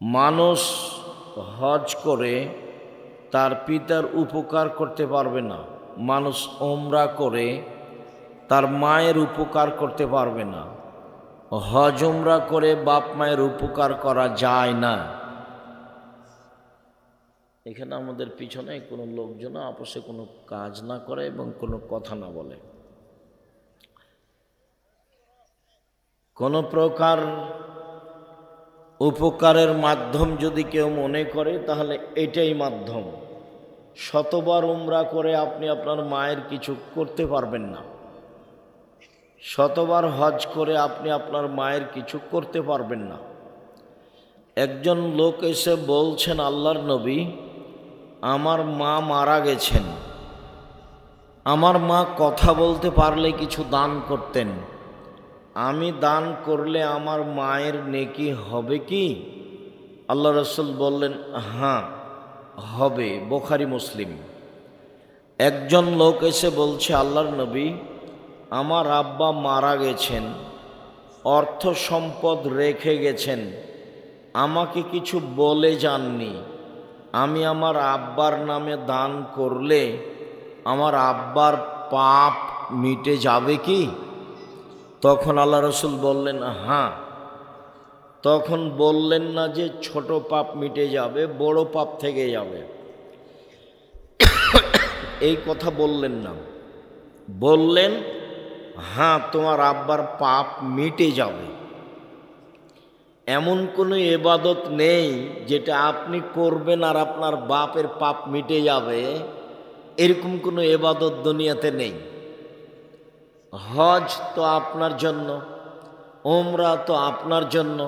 মানুষ হজ করে তার পিতার উপকার করতে পারবে না, মানুষ ওমরা করে তার মায়ের উপকার করতে পারবে না। হজ ওমরা করে বাপ মায়ের উপকার করা যায় না। এখানে আমাদের পিছনে কোনো লোকজন আপসে কোনো কাজ না করে এবং কোনো কথা না বলে। কোনো প্রকার উপকারের মাধ্যম যদি কেউ মনে করে তাহলে এটাই মাধ্যম। শতবার উমরা করে আপনি আপনার মায়ের কিছু করতে পারবেন না, শতবার হজ করে আপনি আপনার মায়ের কিছু করতে পারবেন না। একজন লোক এসে বলছেন, আল্লাহর নবী, আমার মা মারা গেছেন, আমার মা কথা বলতে পারলে কিছু দান করতেন, আমি দান করলে আমার মায়ের নেকি হবে কি? আল্লাহ রসুল বললেন, হ্যাঁ হবে, বুখারী মুসলিম। একজন লোক এসে বলছে, আল্লাহর নবী, আমার আব্বা মারা গেছেন, অর্থ সম্পদ রেখে গেছেন, আমাকে কিছু বলে যাননি, আমি আমার আব্বার নামে দান করলে আমার আব্বার পাপ মিটে যাবে কি? তখন আল্লাহ রসুল বললেন, হ্যাঁ। তখন বললেন না যে ছোট পাপ মিটে যাবে, বড় পাপ থেকে যাবে, এই কথা বললেন না। বললেন, হ্যাঁ তোমার আব্বার পাপ মিটে যাবে। এমন কোনো ইবাদত নেই যেটা আপনি করবেন আর আপনার বাপের পাপ মিটে যাবে, এরকম কোনো ইবাদত দুনিয়াতে নেই। হজ তো আপনার জন্য, ওমরা তো আপনার জন্য,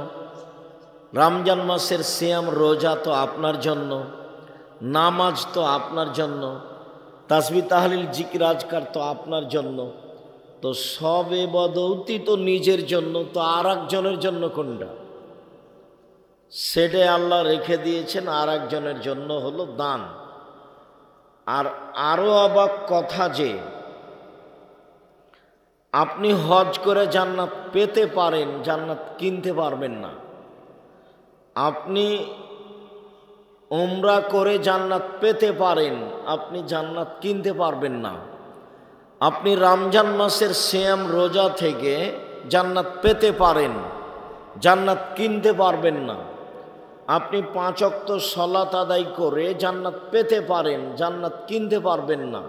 রমজান মাসের সিয়াম রোজা তো আপনার জন্য, নামাজ তো আপনার জন্য, তাসবিহ তাহলিল জিকির আজকার তো আপনার জন্য। তো সব ইবাদতই তো নিজের জন্য, তো আর একজনের জন্য কোনটা? সেটাই আল্লাহ রেখে দিয়েছেন আর একজনের জন্য, হলো দান। আর আরো অবাক কথা যে আপনি হজ করে জান্নাত পেতে পারেন, জান্নাত কিনতে পারবেন না। আপনি উমরা করে জান্নাত পেতে পারেন, আপনি জান্নাত কিনতে পারবেন না। আপনি রমজান মাসের সিয়াম রোজা থেকে জান্নাত পেতে পারেন, জান্নাত কিনতে পারবেন না। আপনি 5 ওয়াক্ত সালাত আদায় করে জান্নাত পেতে পারেন, জান্নাত কিনতে পারবেন না।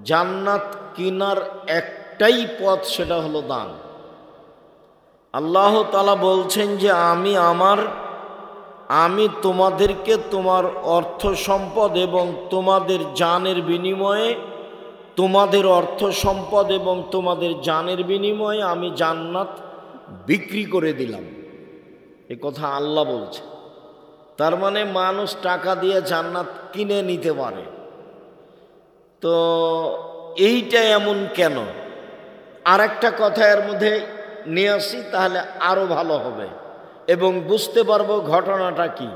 জান্নাত কিনার একটাই পথ, সেটা হলো দান। আল্লাহ তাআলা বলছেন যে আমি তোমাদেরকে তোমার অর্থ সম্পদ এবং তোমাদের জানের বিনিময়ে, তোমাদের অর্থ সম্পদ এবং তোমাদের জানের বিনিময়ে আমি জান্নাত বিক্রি করে দিলাম। এ কথা আল্লাহ বলছে। তার মানে মানুষ টাকা দিয়ে জান্নাত কিনে নিতে পারে। তো এইটা এমন কেন? আর একটা কথা এর মধ্যে নিয়ে আসি, তাহলে আরো ভালো হবে এবং বুঝতে পারবো ঘটনাটা কি।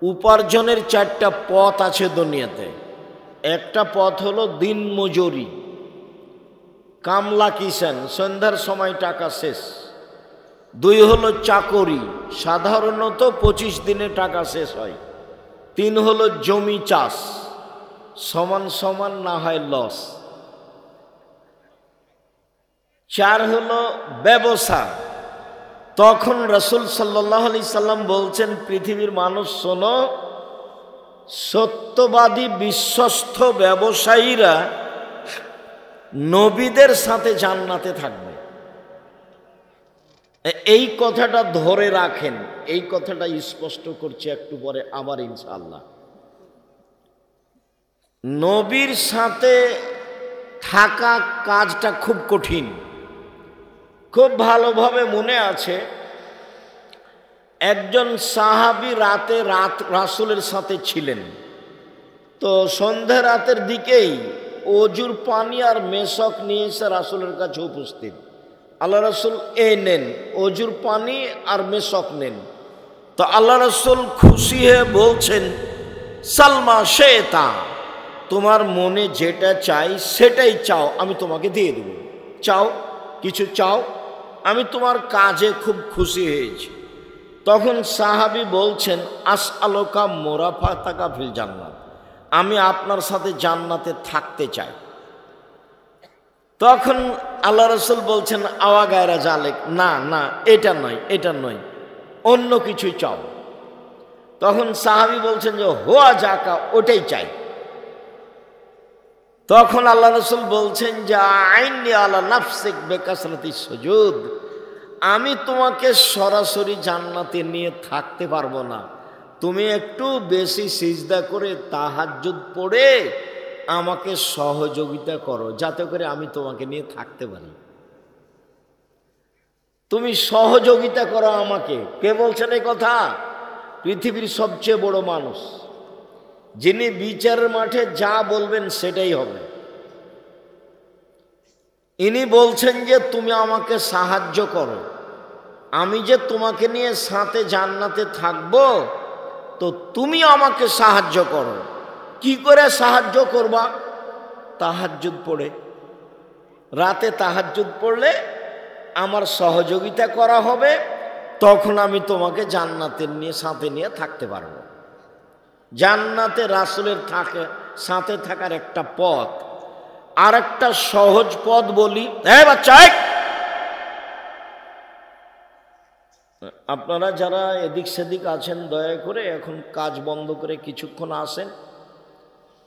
উপার্জনের 4টা পথ আছে দুনিয়াতে। একটা পথ হলো দিন মজুরি, কামলা কিষান, সন্ধ্যার সময় টাকা শেষ। 2 হলো চাকরি, সাধারণত 25 দিনে টাকা শেষ হয়। 3 হলো জমি চাষ, সমান সমান না হয় লস। 4 হলো ব্যবসা। তখন রাসূল সাল্লাল্লাহু আলাইহি সাল্লাম বলছেন, পৃথিবীর মানুষ শোনো, সত্যবাদী বিশ্বস্ত ব্যবসায়ীরা নবীদের সাথে জান্নাতে থাকবে। এই কথাটা ধরে রাখেন, এই কথাটা স্পষ্ট করছি একটু পরে আবার ইনশাআল্লাহ। নবীর সাথে থাকা কাজটা খুব কঠিন। খুব ভালোভাবে মনে আছে, একজন সাহাবী রাসূলের সাথে ছিলেন। তো সন্ধ্যা রাতের দিকেই অজুর পানি আর মেশক নিয়ে এসে রাসূলের কাছে উপস্থিত। আল্লাহ রসুল নেন, অজুর পানি আর মেশক নেন। তো আল্লাহ রসুল খুশি হয়ে বলছেন, সালমা শেতা, তোমার মনে যেটা চাই সেটাই চাও, আমি তোমাকে দিয়ে দেব। চাও, কিছু চাও, আমি তোমার কাজে খুব খুশি হয়েছি। তখন সাহাবী বলছেন, আসআলুকা মুরাফাতাকা ফিল জান্নাত, আমি আপনার সাথে জান্নাতে থাকতে চাই। তখন আল্লাহ রাসূল বলছেন, আওয়া গায়রা জালেক, না না এটা নয়, এটা নয়, অন্য কিছুই চাও। তখন সাহাবী বলছেন যে হুয়া জাকা, ওটাই চাই। তখন আল্লাহ রাসূল বলছেন যে আইনি আলা নাফসিক বিকাসরাতি সুজুদ, আমি তোমাকে সরাসরি জান্নাতে নিয়ে থাকতে পারবো না, তুমি একটু বেশি সিজদা করে তাহাজ্জুদ পড়ে আমাকে সহযোগিতা করো, যাতে করে আমি তোমাকে নিয়ে থাকতে পারি। তুমি সহযোগিতা করো আমাকে। কে বলছেন এই কথা? পৃথিবীর সবচেয়ে বড় মানুষ, যিনি বিচারের মাঠে যা বলবেন সেটাই হবে। ইনি বলছেন যে তুমি আমাকে সাহায্য করো, আমি যে তোমাকে নিয়ে সাথে জান্নাতে থাকবো, তো তুমি আমাকে সাহায্য করো। কি করে সাহায্য করবা? তাহাজ্জুদ পড়ে। রাতে তাহাজ্জুদ পড়লে আমার সহযোগিতা করা হবে, তখন আমি তোমাকে জান্নাতের নিয়ে সাথে নিয়ে থাকতে পারবো। জান্নাতে রাসূলের সাথে থাকার একটা পথ। আর একটা সহজ পথ বলি, বাচ্চা আপনারা যারা এদিক সেদিক আছেন দয়া করে এখন কাজ বন্ধ করে কিছুক্ষণ আসেন।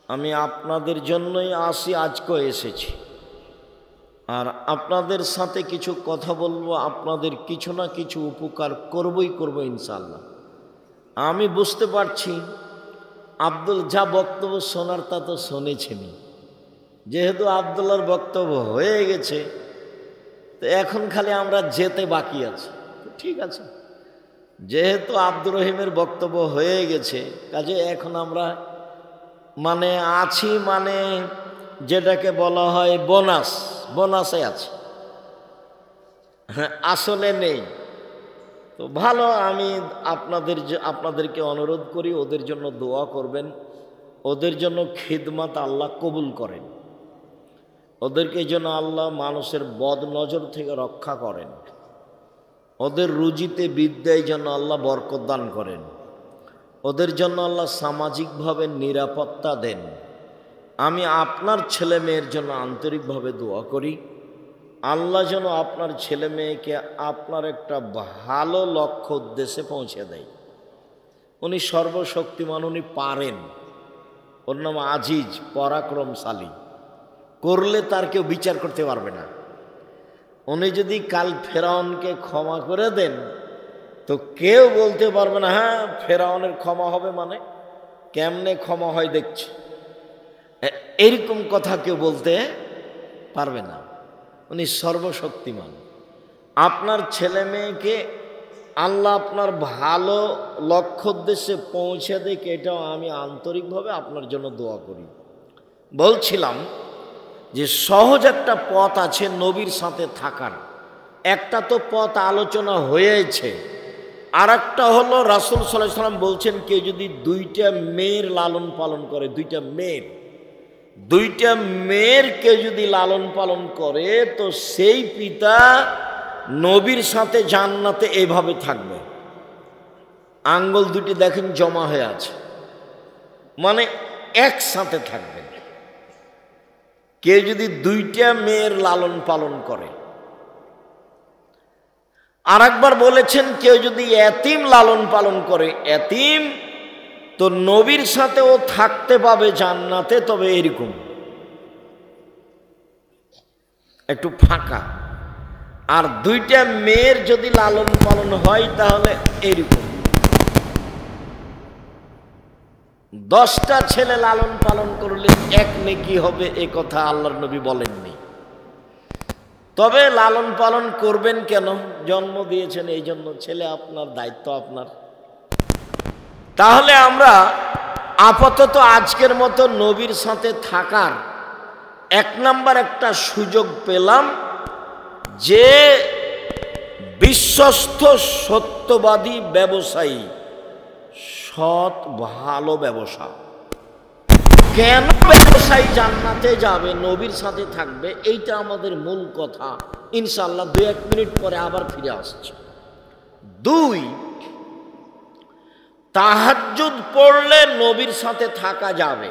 আমি আপনাদের জন্যই আসি, আজকেও এসেছি। আর আপনাদের সাথে কিছু কথা বলবো, আপনাদের কিছু না কিছু উপকার করবই করব ইনশাআল্লাহ। আমি বুঝতে পারছি আব্দুল যা বক্তব্য শোনার তা তো শুনেছেনই। যেহেতু আব্দুল্লাহর বক্তব্য হয়ে গেছে, তো এখন খালি আমরা যেতে বাকি আছে। ঠিক আছে, যেহেতু আব্দুর রহিমের বক্তব্য হয়ে গেছে, কাজে এখন আমরা আছি, যেটাকে বলা হয় বোনাসে আছে, আসলে নেই। তো ভালো, আমি আপনাদেরকে অনুরোধ করি ওদের জন্য দোয়া করবেন, ওদের জন্য খিদমত আল্লাহ কবুল করেন, ওদেরকে যেন আল্লাহ মানুষের বদ নজর থেকে রক্ষা করেন, ওদের রুজিতে বিদ্যায় যেন আল্লাহ বরকত দান করেন, ওদের জন্য আল্লাহ সামাজিকভাবে নিরাপত্তা দেন। আমি আপনার ছেলে মেয়ের জন্য আন্তরিকভাবে দোয়া করি, আল্লাহ যেন আপনার ছেলে মেয়েকে আপনার একটা ভালো লক্ষ্য উদ্দেশ্যে পৌঁছে দেয়। উনি সর্বশক্তিমান, উনি পারেন। ওর নাম আজিজ, পরাক্রমশালী, করলে তার কেউ বিচার করতে পারবে না। উনি যদি কাল ফেরাউনকে ক্ষমা করে দেন, তো কেউ বলতে পারবে না হ্যাঁ ফেরাউনের ক্ষমা হবে, কেমনে ক্ষমা হয় দেখছি, এরকম কথা কেউ বলতে পারবে না। উনি সর্বশক্তিমান। আপনার ছেলে মেয়েকে আল্লাহ আপনার ভালো লক্ষ্য উদ্দেশ্যে পৌঁছে দেয়, এটাও আমি আন্তরিকভাবে আপনার জন্য দোয়া করি। বলছিলাম যে সহজ একটা পথ আছে নবীর সাথে থাকার। একটা তো পথ আলোচনা হয়েছে, আর একটা হলো রাসূল সাল্লাল্লাহু আলাইহি ওয়াসাল্লাম বলছেন কেউ যদি দুইটা মেয়ের লালন পালন করে, দুইটা মেয়ের কেউ যদি লালন পালন করে, তো সেই পিতা নবীর সাথে জান্নাতে এইভাবে থাকবে। আঙ্গুল দুটি দেখেন জমা হয়ে আছে, একসাথে থাকবে। কেউ যদি দুইটা মেয়ের লালন পালন করে। আর একবার বলেছেন কেউ যদি এতিম লালন পালন করে, এতিম, তো নবীর সাথে ও থাকতে পাবে জান্নাতে, তবে এরকম একটু ফাঁকা। আর দুইটা মেয়ের যদি লালন পালন হয় তাহলে এরকম। 10টা ছেলে লালন পালন করলে এক নেকি হবে, এ কথা আল্লাহর নবী বলেননি। তবে লালন পালন করবেন কেন? জন্ম দিয়েছেন এই জন্য, ছেলে আপনার, দায়িত্ব আপনার। তাহলে আমরা আপাতত আজকের মতো নবীর সাথে থাকার 1 নাম্বার একটা সুযোগ পেলাম, যে বিশ্বস্ত সত্যবাদী ব্যবসায়ী, সৎ ভালো ব্যবসা। কেন ব্যবসায়ী জান্নাতে যাবে, নবীর সাথে থাকবে, এইটা আমাদের মূল কথা। ইনশাআল্লাহ 2-1 মিনিট পরে আবার ফিরে আসছে। 2, তাহাজ্জুদ পড়লে নবীর সাথে থাকা যাবে,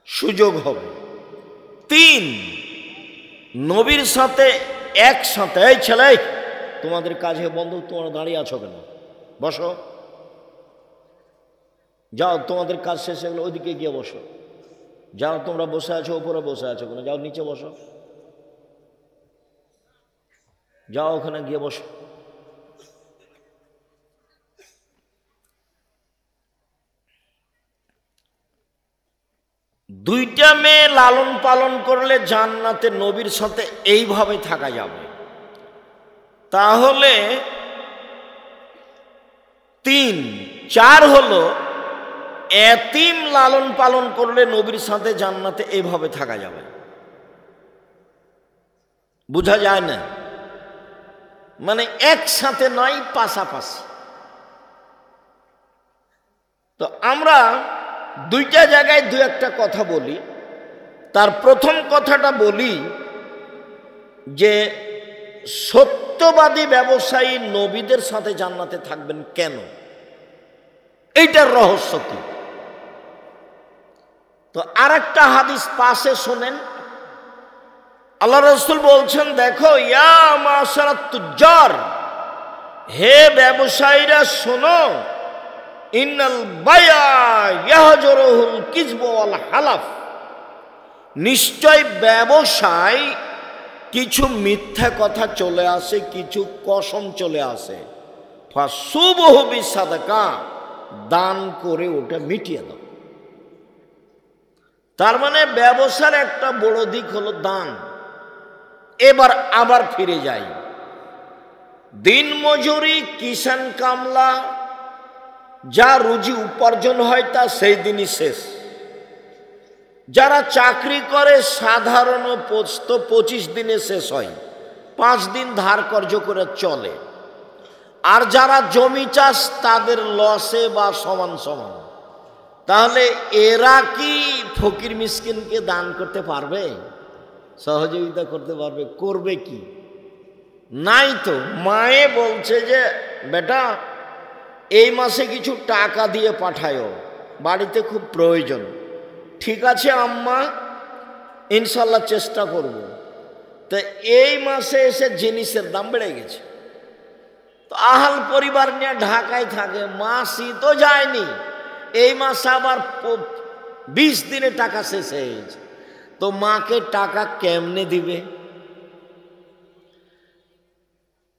সুযোগ হবে। 3, নবীর সাথে একসাথে, এই ছেলে তোমাদের কাজে বন্ধ, তোমরা দাঁড়িয়ে আছো কেন, বসো, যাও তোমাদের কাজ শেষ হয়ে গেলো, ওইদিকে গিয়ে বসো, যাও তোমরা বসে আছো উপরে বসে আছো কেন, যাও নিচে বসো, যাও ওখানে গিয়ে বসো। দুইটা মেয়ে লালন পালন করলে জান্নাতে নবীর সাথে এইভাবে থাকা যাবে। তাহলে 3, 4 হলো এতিম লালন পালন করলে নবীর সাথে জান্নাতে এইভাবে থাকা যাবে। বোঝা যায় না, মানে একসাথে নয়, পাশাপাশি। তো আমরা দুইটা জায়গায় দু একটা কথা বলি। তার প্রথম কথাটা বলি যে সত্যবাদী ব্যবসায়ী নবীদের সাথে জান্নাতে থাকবেন কেন, এইটার রহস্য কি। তো আরেকটা হাদিস পাশে শোনেন, আল্লাহ রাসূল বলছেন, দেখো ইয়া মাশারাত তুজ্জার, হে ব্যবসায়ীরা শোনো, ইন্নাল বায়া ইয়াহজুরুল কিযব ওয়াল হালাফ, নিশ্চয় ব্যবসায় কিছু মিথ্যা কথা চলে আসে, কিছু কসম চলে আসে। ফাসুবহু বিসাদাকা, দান করে ওটা মিটিয়ে দাও। তার মানে ব্যবসার একটা বড় দিক হলো দান। এবার আবার ফিরে যাই, দিন মজুরি, কিষান কামলা, যা রুজি উপার্জন হয় তা সেই দিনই শেষ। যারা চাকরি করে সাধারণ পোস্ত 25 দিনে শেষ হয়, 5 দিন ধার কর্জ করে চলে। আর যারা জমি চাষ তাদের লসে বা সমান সমান। তাহলে এরা কি ফকির মিসকিনকে দান করতে পারবে, সহযোগিতা করতে পারবে? করবে কি? নাই তো। মায়ে বলছে যে বেটা এই মাসে কিছু টাকা দিয়ে পাঠায়ো, বাড়িতে খুব প্রয়োজন। ঠিক আছে আম্মা, ইনশাল্লাহ চেষ্টা করব। তো এই মাসে এসে জিনিসের দাম বেড়ে গেছে, তো আহাল পরিবার নিয়ে ঢাকায় থাকে, মাসই তো যায়নি, এই মাসে আবার 20 দিনে টাকা শেষ হয়ে গেছে, তো মাকে টাকা কেমনে দিবে?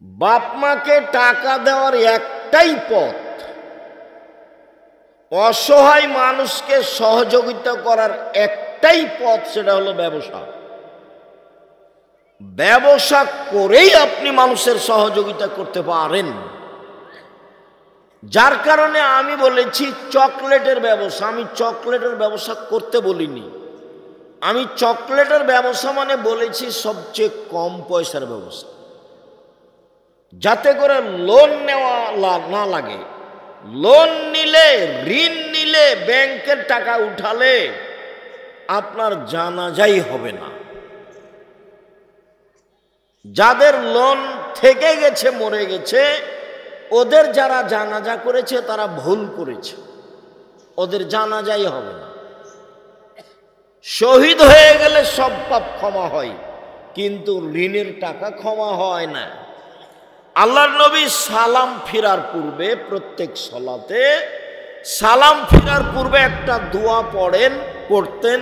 বাপ মাকে টাকা দেওয়ার একটাই পথ, অসহায় মানুষকে সহযোগিতা করার একটাই পথ, সেটা হলো ব্যবসা। ব্যবসা করেই আপনি মানুষের সহযোগিতা করতে পারেন। যার কারণে আমি বলেছি চকলেটের ব্যবসা। আমি চকলেটের ব্যবসা করতে বলিনি, আমি চকলেটের ব্যবসা মানে বলেছি সবচেয়ে কম পয়সার ব্যবসা, যাতে করে লোন নেওয়া না লাগে। লোন নিলে, ঋণ নিলে, ব্যাংকের টাকা উঠালে আপনার জানাজাই হবে না। যাদের লোন থেকে গেছে, মরে গেছে, ওদের যারা জানাজা করেছে তারা ভুল করেছে, ওদের জানাজাই হবে না। শহীদ হয়ে গেলে সব পাপ ক্ষমা হয়, কিন্তু ঋণের টাকা ক্ষমা হয় না। আল্লাহর নবী সালাম ফিরার পূর্বে, প্রত্যেক সালাতে সালাম ফিরার পূর্বে একটা দোয়া পড়তেন,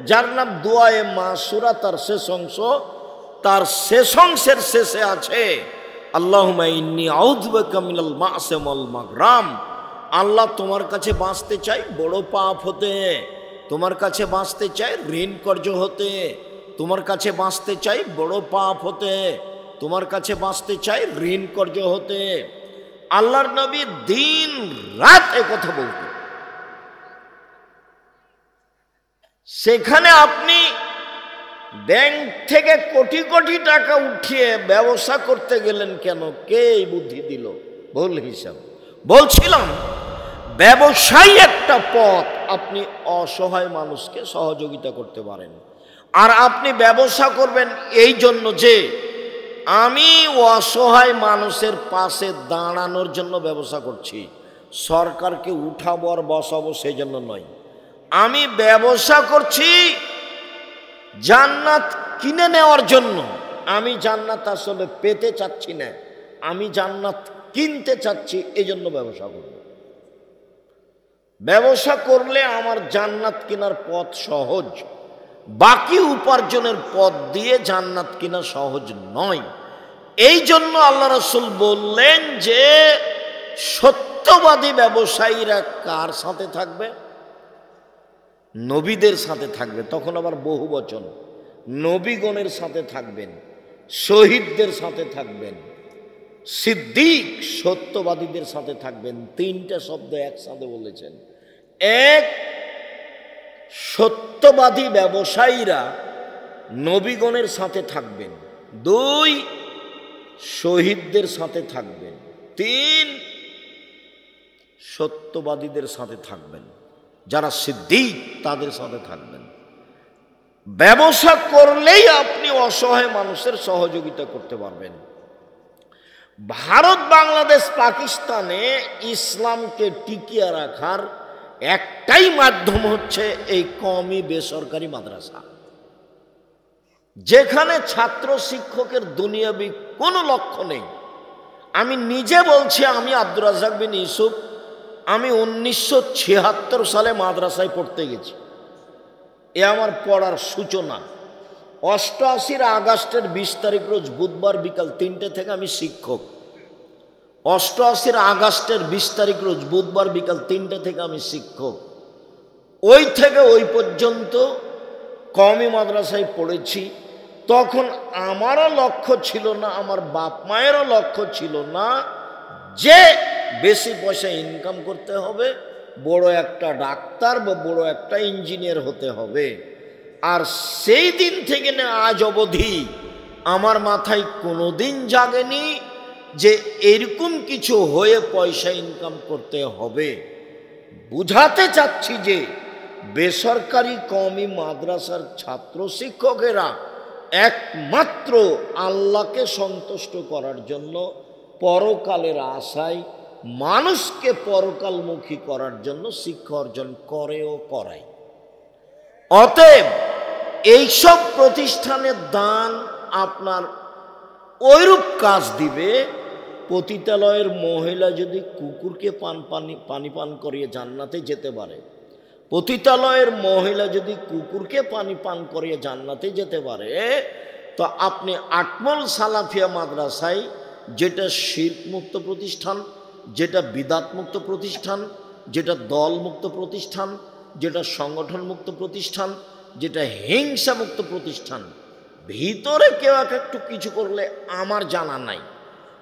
যার নাম দোয়ায়ে মাসুরা। তার শেষ অংশ, তার শেষ অংশের শেষে আছে আল্লাহুম্মা ইন্নী আউযু বিকা মিনাল মা'সি ওয়াল মাগরাম। আল্লাহ তোমার কাছে বাঁচতে চাই বড় পাপ হতে, তোমার কাছে বাঁচতে চাই ঋণ কর্জ হতে, তোমার কাছে বাঁচতে চাই বড় পাপ হতে, তোমার কাছে বাঁচতে চাই ঋণ কর্জ হতে। আল্লাহর নবী দিন রাত এ কথা বলতেন। সেখানে আপনি ব্যাংক থেকে কোটি কোটি টাকা উঠিয়ে ব্যবসা করতে গেলেন কেন? কে এই বুদ্ধি দিল? ভুল হিসাব। বলছিলাম ব্যবসায় একটা পথ, আপনি অসহায় মানুষকে সহযোগিতা করতে পারেন। আর আপনি ব্যবসা করবেন এই জন্য যে আমি অসহায় মানুষের পাশে দাঁড়ানোর জন্য ব্যবসা করছি, সরকারকে উঠাবো আর বসাবো সেই জন্য নয়। আমি ব্যবসা করছি জান্নাত কিনে নেওয়ার জন্য। আমি জান্নাত আসলে পেতে চাচ্ছি না, আমি জান্নাত কিনতে চাচ্ছি, এই জন্য ব্যবসা করব। ব্যবসা করলে আমার জান্নাত কেনার পথ সহজ, বাকি উপার্জনের পথ দিয়ে জান্নাত কিনা সহজ নয়। এই জন্য আল্লাহ রাসূল বললেন যে সত্যবাদী ব্যবসায়ীরা কার সাথে থাকবে? নবীদের সাথে থাকবে। তখন আবার বহু বচন, নবীগণের সাথে থাকবেন, শহীদদের সাথে থাকবেন, সিদ্দিক সত্যবাদীদের সাথে থাকবেন। তিনটা শব্দ একসাথে বলেছেন। এক, সত্যবাদী ব্যবসায়ীরা নবীগণের সাথে থাকবেন। দুই, শহীদদের সাথে থাকবেন। তিন, সত্যবাদীদের সাথে থাকবেন, যারা সিদ্দিক তাদের সাথে থাকবেন। ব্যবসা করলেই আপনি অসহায় মানুষের সহযোগিতা করতে পারবেন। ভারত, বাংলাদেশ, পাকিস্তানে ইসলামকে টিকিয়ে রাখার একটাই মাধ্যম হচ্ছে এই কওমি বেসরকারি মাদ্রাসা, যেখানে ছাত্র শিক্ষকের দুনিয়াবি কোনো লক্ষ্য নেই। আমি নিজে বলছি, আমি আব্দুর রাজ্জাক বিন ইউসুফ, আমি 1976 সালে মাদ্রাসায় পড়তে গেছি। এ আমার পড়ার সূচনা। 88 আগস্টের 20 তারিখ রোজ বুধবার বিকাল 3টে থেকে আমি শিক্ষক। 88 আগস্টের 20 তারিখ রোজ বুধবার বিকাল 3টে থেকে আমি শিক্ষক। ওই থেকে ওই পর্যন্ত কওমি মাদ্রাসায় পড়েছি। তখন আমারও লক্ষ্য ছিল না, আমার বাপ মায়েরও লক্ষ্য ছিল না যে বেশি পয়সা ইনকাম করতে হবে, বড় একটা ডাক্তার বা বড় একটা ইঞ্জিনিয়ার হতে হবে। আর সেই দিন থেকে না আজ অবধি আমার মাথায় কোনোদিন জাগেনি যে এরকম কিছু হয়ে পয়সা ইনকাম করতে হবে। বুঝাতে চাচ্ছি যে বেসরকারি কওমি মাদ্রাসার ছাত্র শিক্ষকেরা একমাত্র আল্লাহকে সন্তুষ্ট করার জন্য, পরকালের আশায় মানুষকে পরকালমুখী করার জন্য শিক্ষা অর্জন করে ও করায়। অতএব এইসব প্রতিষ্ঠানের দান আপনার ওইরূপ কাজ দিবে। পতিতালয়ের মহিলা যদি কুকুরকে পানি পান করিয়ে জান্নাতে যেতে পারে, পতিতালয়ের মহিলা যদি কুকুরকে পানি পান করিয়ে জান্নাতে যেতে পারে, তো আপনি আটমল সালাফিয়া মাদ্রাসায়, যেটা শিরক মুক্ত প্রতিষ্ঠান, যেটা বিদাত মুক্ত প্রতিষ্ঠান, যেটা দল মুক্ত প্রতিষ্ঠান, যেটা সংগঠন মুক্ত প্রতিষ্ঠান, যেটা হিংসা মুক্ত প্রতিষ্ঠান, ভিতরে কেউ একটু কিছু করলে আমার জানা নাই।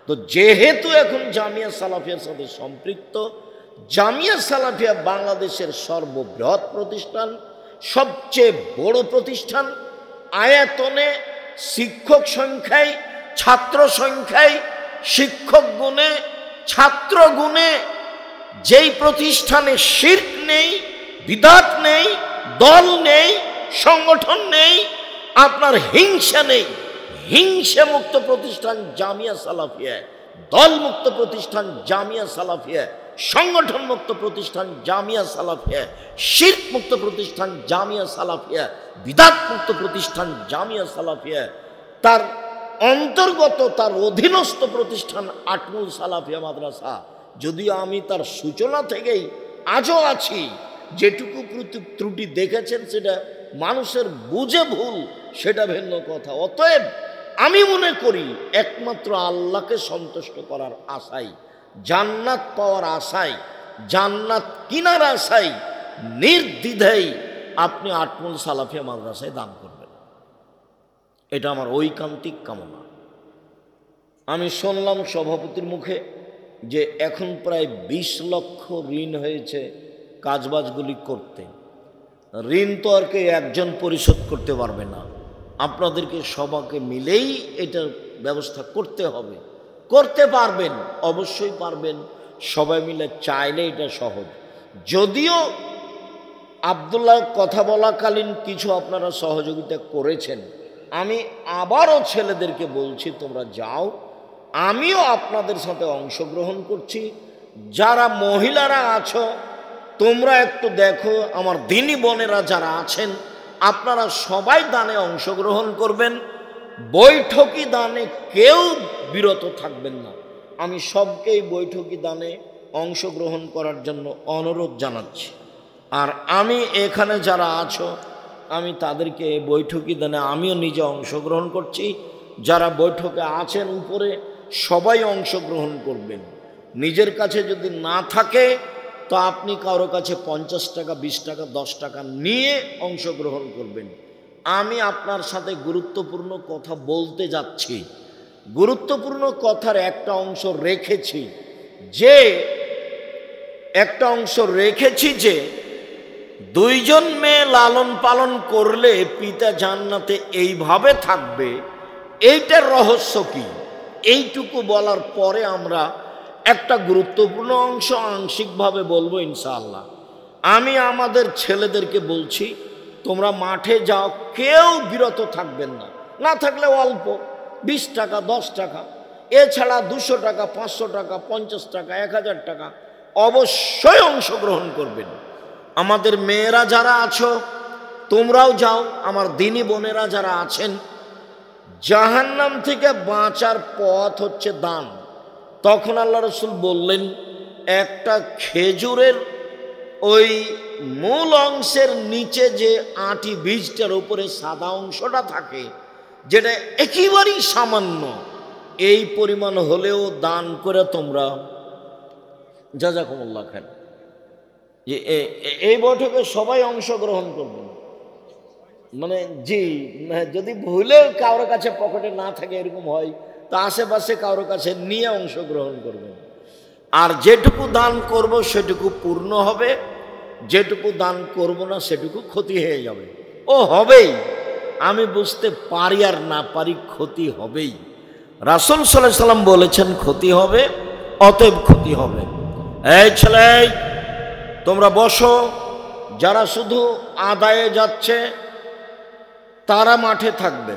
তো যেহেতু এখন জামিয়া সালাফিয়ার সাথে সম্পৃক্ত, জামিয়া সালাফিয়া বাংলাদেশের সর্ববৃহৎ প্রতিষ্ঠান, সবচেয়ে বড় প্রতিষ্ঠান, আয়তনে, শিক্ষক সংখ্যায়, ছাত্র সংখ্যায়, শিক্ষক গুণে, ছাত্র গুণে যেই প্রতিষ্ঠানে শিরক নেই, বিদাত নেই, দল নেই, সংগঠন নেই, আপনার হিংসা নেই, হিংসা মুক্ত প্রতিষ্ঠান জামিয়া সালাফিয়া, দল মুক্ত প্রতিষ্ঠান জামিয়া সালাফিয়া, সংগঠন মুক্ত প্রতিষ্ঠান জামিয়া সালাফিয়া, শিরক মুক্ত প্রতিষ্ঠান জামিয়া সালাফিয়া, বিদাত মুক্ত প্রতিষ্ঠান জামিয়া সালাফিয়া, তার অন্তর্গত তার অধীনস্থ প্রতিষ্ঠান আটমুল সালাফিয়া মাদ্রাসা। যদিও আমি তার সূচনা থেকেই আজও আছি, যেটুকু ত্রুটি দেখেছেন সেটা মানুষের বুঝে ভুল, সেটা ভিন্ন কথা। অতএব আমি মনে করি একমাত্র আল্লাহকে সন্তুষ্ট করার আশায়, জান্নাত পাওয়ার আশায়, জান্নাত কিনার আশায় নির্দ্বিধায় আপনি আটমুল সালাফিয়া মাদ্রাসায় দান করবেন। এটা আমার ঐকান্তিক কামনা। আমি শুনলাম সভাপতির মুখে যে এখন প্রায় 20 লক্ষ ঋণ হয়েছে কাজবাজগুলি করতে। ঋণ তো আর কেউ একজন পরিশোধ করতে পারবে না, আপনাদেরকে সবাইকে মিলেই এটার ব্যবস্থা করতে হবে। করতে পারবেন, অবশ্যই পারবেন, সবাই মিলে চাইলে এটা সহজ। যদিও আব্দুল্লাহ কথা বলাকালীন কিছু আপনারা সহযোগিতা করেছেন, আমি আবারও ছেলেদেরকে বলছি, তোমরা যাও, আমিও আপনাদের সাথে অংশগ্রহণ করছি। যারা মহিলারা আছো তোমরা একটু দেখো, আমার দিনী বোনেরা যারা আছেন আপনারা সবাই দানে অংশগ্রহণ করবেন। বৈঠকি দানে কেউ বিরত থাকবেন না। আমি সবকেই বৈঠকি দানে অংশগ্রহণ করার জন্য অনুরোধ জানাচ্ছি। আর আমি এখানে যারা আছো আমি তাদেরকে বৈঠকি দানে আমিও নিজে অংশগ্রহণ করছি। যারা বৈঠকে আছেন উপরে সবাই অংশগ্রহণ করবেন। নিজের কাছে যদি না থাকে তো আপনি কারো কাছে 50 টাকা, 20 টাকা, 10 টাকা নিয়ে অংশগ্রহণ করবেন। আমি আপনার সাথে গুরুত্বপূর্ণ কথা বলতে যাচ্ছি। গুরুত্বপূর্ণ কথার একটা অংশ রেখেছি যে দুইজন মেয়ে লালন পালন করলে পিতা জান্নাতে এইভাবে থাকবে। এইটার রহস্য কি, এইটুকু বলার পরে আমরা একটা গুরুত্বপূর্ণ অংশ আংশিকভাবে বলবো ইনশাআল্লাহ। আমি আমাদের ছেলেদেরকে বলছি, তোমরা মাঠে যাও, কেউ বিরত থাকবেন না। না থাকলে অল্প 20 টাকা, 10 টাকা, এছাড়া 200 টাকা, 500 টাকা, 50 টাকা, 1000 টাকা অবশ্যই অংশগ্রহণ করবেন। আমাদের মেয়েরা যারা আছো তোমরাও যাও। আমার দিনী বোনেরা যারা আছেন, জাহান্নাম থেকে বাঁচার পথ হচ্ছে দান। তখন আল্লাহ রসুল বললেন, একটা খেজুরের ওই মূল অংশের নিচে যে আটি বীজটার উপরে সাদা অংশটা থাকে, যেটা একেবারেই সামান্য, এই পরিমাণ হলেও দান করে তোমরা জাযাকুমুল্লাহ খান। যে এই বৈঠকে সবাই অংশগ্রহণ করবেন। মানে জি, যদি ভুলেও কারোর কাছে পকেটে না থাকে এরকম হয়, তা আশেপাশে কারোর কাছে নিয়ে অংশগ্রহণ করবেন। আর যেটুকু দান করব সেটুকু পূর্ণ হবে, যেটুকু দান করব না সেটুকু ক্ষতি হয়ে যাবে। ও হবেই, আমি বুঝতে পারি আর না পারি, ক্ষতি হবেই। রাসূল সাল্লাল্লাহু আলাইহি সাল্লাম বলেছেন ক্ষতি হবে, অতএব ক্ষতি হবে। এই ছেলে, তোমরা বসো। যারা শুধু আদায়ে যাচ্ছে তারা মাঠে থাকবে,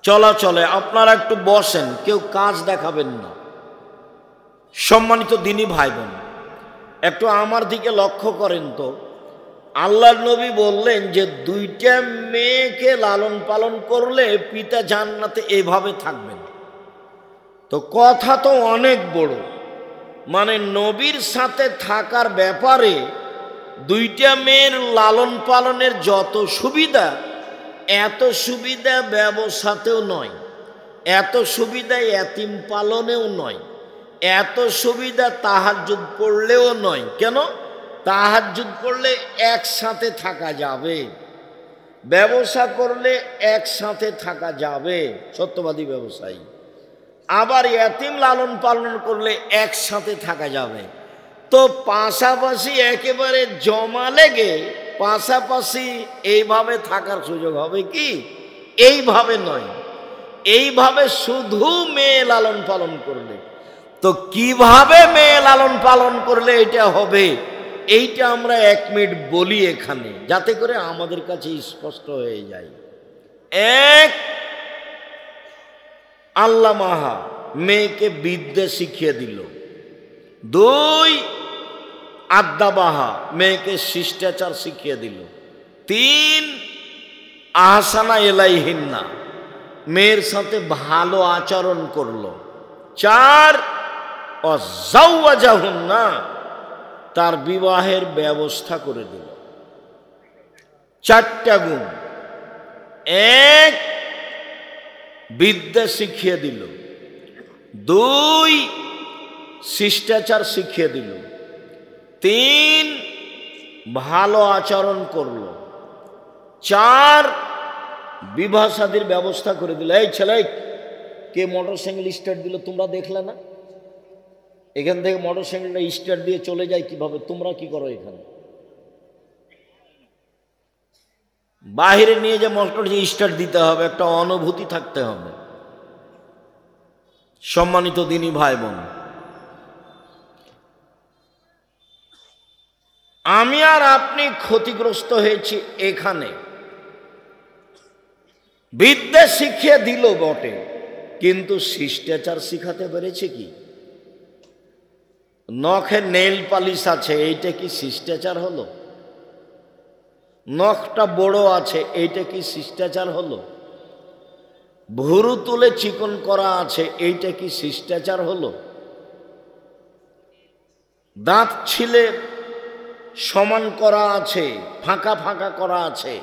চলাচলে আপনারা একটু বসেন, কেউ কাজ দেখাবেন না। সম্মানিত দিনী ভাই বোন, একটু আমার দিকে লক্ষ্য করেন তো। আল্লাহর নবী বললেন যে দুইটা মেয়েকে লালন পালন করলে পিতা জান্নাতে এভাবে থাকবেন। তো কথা তো অনেক বড়, মানে নবীর সাথে থাকার ব্যাপারে দুইটা মেয়ের লালন পালনের যত সুবিধা, এত সুবিধা ব্যবসাতেও নয়, এত সুবিধা এতিম পালনেও নয়, এত সুবিধা তাহাজ্জুদ পড়লেও নয়। কেন? তাহাজ্জুদ পড়লে একসাথে থাকা যাবে, ব্যবসা করলে একসাথে থাকা যাবে, সত্যবাদী ব্যবসায়ী। আবার এতিম লালন পালন করলে একসাথে থাকা যাবে। তো পাশাপাশি একেবারে জমা লেগে পাশাপাশি এইভাবে থাকার সুযোগ হবে কি? এইভাবে নয়, এইভাবে শুধু মেয়ে লালন পালন করলে। তো কিভাবে মেয়ে লালন পালন করলে এটা হবে, এইটা আমরা 1 মিনিট বলি এখানে, যাতে করে আমাদের কাছে স্পষ্ট হয়ে যায়। 1, আল্লামাহা মেয়েকে বিদ্যা শিখিয়ে দিল। 2, আদ্দাবাহা মেয়েকে শিষ্টাচার শিখিয়ে দিল। 3, আহসানা এলাইহিন্না মেয়ের সাথে ভালো আচরণ করলো। 4, অজাওয়াজাহুন্না তার বিবাহের ব্যবস্থা করে দিল। 4টা গুণ। 1, বিদ্যা শিখিয়ে দিল। 2, শিষ্টাচার শিখিয়ে দিল। 3, ভালো আচরণ করল। 4, বিবাহ শাদীর ব্যবস্থা করে দিল। এই ছেলে, কে মোটরসাইকেল স্টার্ট দিল তোমরা দেখলে না? এখান থেকে মোটরসাইকেলটা স্টার্ট দিয়ে চলে যায় কিভাবে? তোমরা কি করো এখানে? বাহিরে নিয়ে যে মোটর স্টার্ট দিতে হবে, একটা অনুভূতি থাকতে হবে। সম্মানিত দিনী ভাই বোন, আমি আর আপনি ক্ষতিগ্রস্ত হয়েছি এখানে। বিদ্যা শিখিয়ে দিল বটে, কিন্তু শিষ্টাচার শিখাতে পেরেছে কি? নখে নেল পালিশ আছে, এইটা কি শিষ্টাচার হলো? নখটা বড় আছে, এইটা কি শিষ্টাচার হলো? ভুরু তুলে চিকন করা আছে, এইটা কি শিষ্টাচার হলো? দাঁত ছিলে সমান করা আছে, ফাঁকা ফাঁকা করা আছে,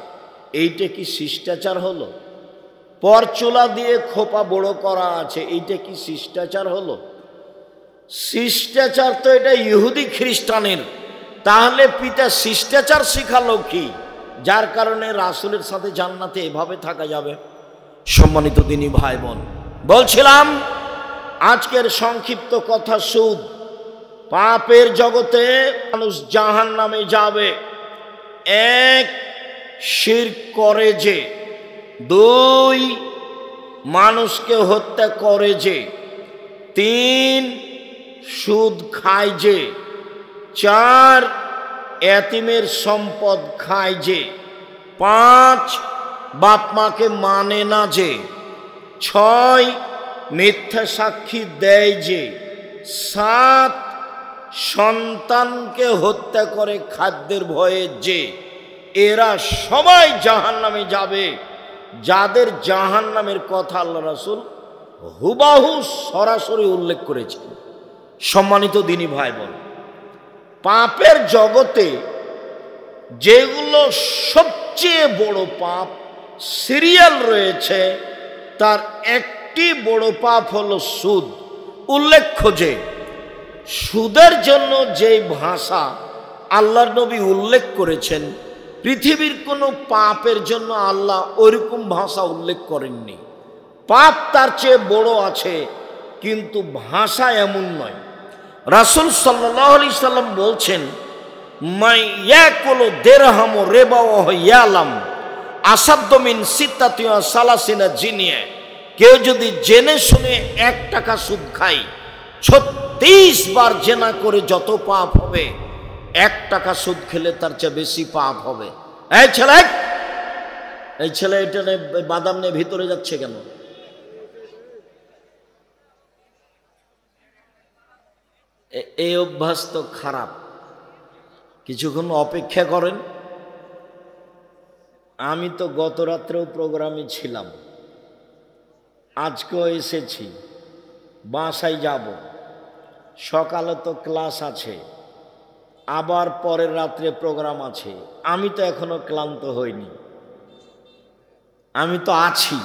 এইটা কি শিষ্টাচার হলো? পরচুলা দিয়ে খোপা বড় করা আছে, এইটা কি শিষ্টাচার হলো? শিষ্টাচার তো এটা ইহুদি খ্রিস্টানের। তাহলে পিতা শিষ্টাচার শিখালো কি, যার কারণে রাসূলের সাথে জান্নাতে এভাবে থাকা যাবে? সম্মানিত দিনী ভাই বোন, বলছিলাম আজকের সংক্ষিপ্ত কথা, সুদ। পাপের জগতে মানুষ জাহান্নামে যাবে। এক, শিরক করে যে। দুই, মানুষকে হত্যা করে যে। তিন, সুদ খায় যে। চার, এতিমের সম্পদ খায় যে। পাঁচ, বাপ মাকে মানে না যে। ছয়, মিথ্যা সাক্ষী দেয় যে। সাত, সন্তানকে হত্যা করে খাদ্যের ভয়ে যে। এরা সবাই জাহান্নামে যাবে। যাদের জাহান্নামের কথা আল্লাহ রাসূল হুবাহু সরাসরি উল্লেখ করেছেন। সম্মানিত দিনী ভাই বোন, পাপের জগতে যেগুলো সবচেয়ে বড় পাপ সিরিয়াল রয়েছে, তার একটি বড় পাপ হলো সুদ। উল্লেখ্য যে সুদের জন্য যে ভাষা আল্লাহর নবী উল্লেখ করেছেন, পৃথিবীর কোনো পাপের জন্য আল্লাহ ওইরকম ভাষা উল্লেখ করেননি। পাপ তার চেয়ে বড় আছে, কিন্তু ভাষা এমন নয়। রাসূল সাল্লাল্লাহু আলাইহি সাল্লাম বলছেন, মাই ইয়াকুলু দিরহাম রিবা ওয়া ইয়ালাম আসাদ্দু মিন সিত্তাতি ওয়া সালাসিনা জিনিয়া। কেউ যদি জেনে শুনে 1 টাকা সুদ খায়, 36 বার জেনা করে যত পাপ হবে, 1 টাকা সুদ খেলে তার চেয়ে বেশি পাপ হবে। এই ছেলে এটা বাদাম নিয়ে ভিতরে যাচ্ছে কেন? এই অভ্যাস তো খারাপ। কিছুক্ষণ অপেক্ষা করেন। আমি তো গত রাত্রেও প্রোগ্রামে ছিলাম, আজকেও এসেছি, বাসায় যাব। সকালে তো ক্লাস আছে, আবার পরের রাত্রে প্রোগ্রাম আছে। আমি তো এখনো ক্লান্ত হইনি, আমি তো আছি।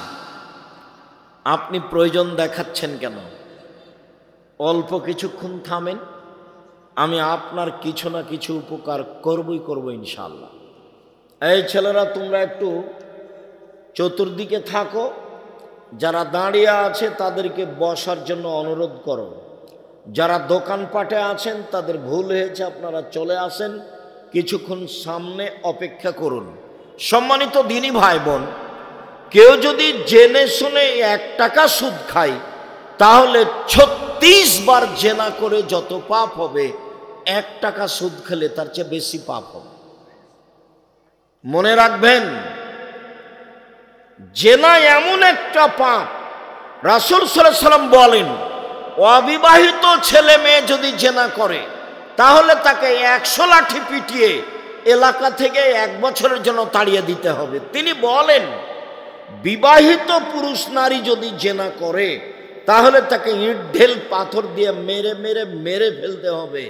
আপনি প্রয়োজন দেখাচ্ছেন কেন? অল্প কিছুক্ষণ থামেন, আমি আপনার কিছু না কিছু উপকার করব ইনশাআল্লাহ। এই ছেলেরা, তোমরা একটু চতুর্দিকে থাকো। যারা দাঁড়িয়ে আছে তাদেরকে বসার জন্য অনুরোধ করো। যারা দোকানপাটে আছেন তাদের ভুল হয়েছে, আপনারা চলে আসেন, কিছুক্ষণ সামনে অপেক্ষা করুন। সম্মানিত দিনী ভাই বোন, কেউ যদি জেনে শুনে 1 টাকা সুদ খায়, তাহলে 36 বার জেনা করে যত পাপ হবে, 1 টাকা সুদ খেলে তার চেয়ে বেশি পাপ হবে। মনে রাখবেন, জেনা এমন একটা পাপ, রাসূল সাল্লাল্লাহু আলাইহি সাল্লাম বলেন, অবিবাহিত ছেলে মেয়ে যদি জেনা করে, তাহলে তাকে 100 লাঠি পিটিয়ে এলাকা থেকে 1 বছরের জন্য তাড়িয়ে দিতে হবে। তিনি বলেন, বিবাহিত পুরুষ নারী যদি জেনা করে, তাহলে তাকে ইট ঢেল পাথর দিয়ে মেরে ফেলতে হবে।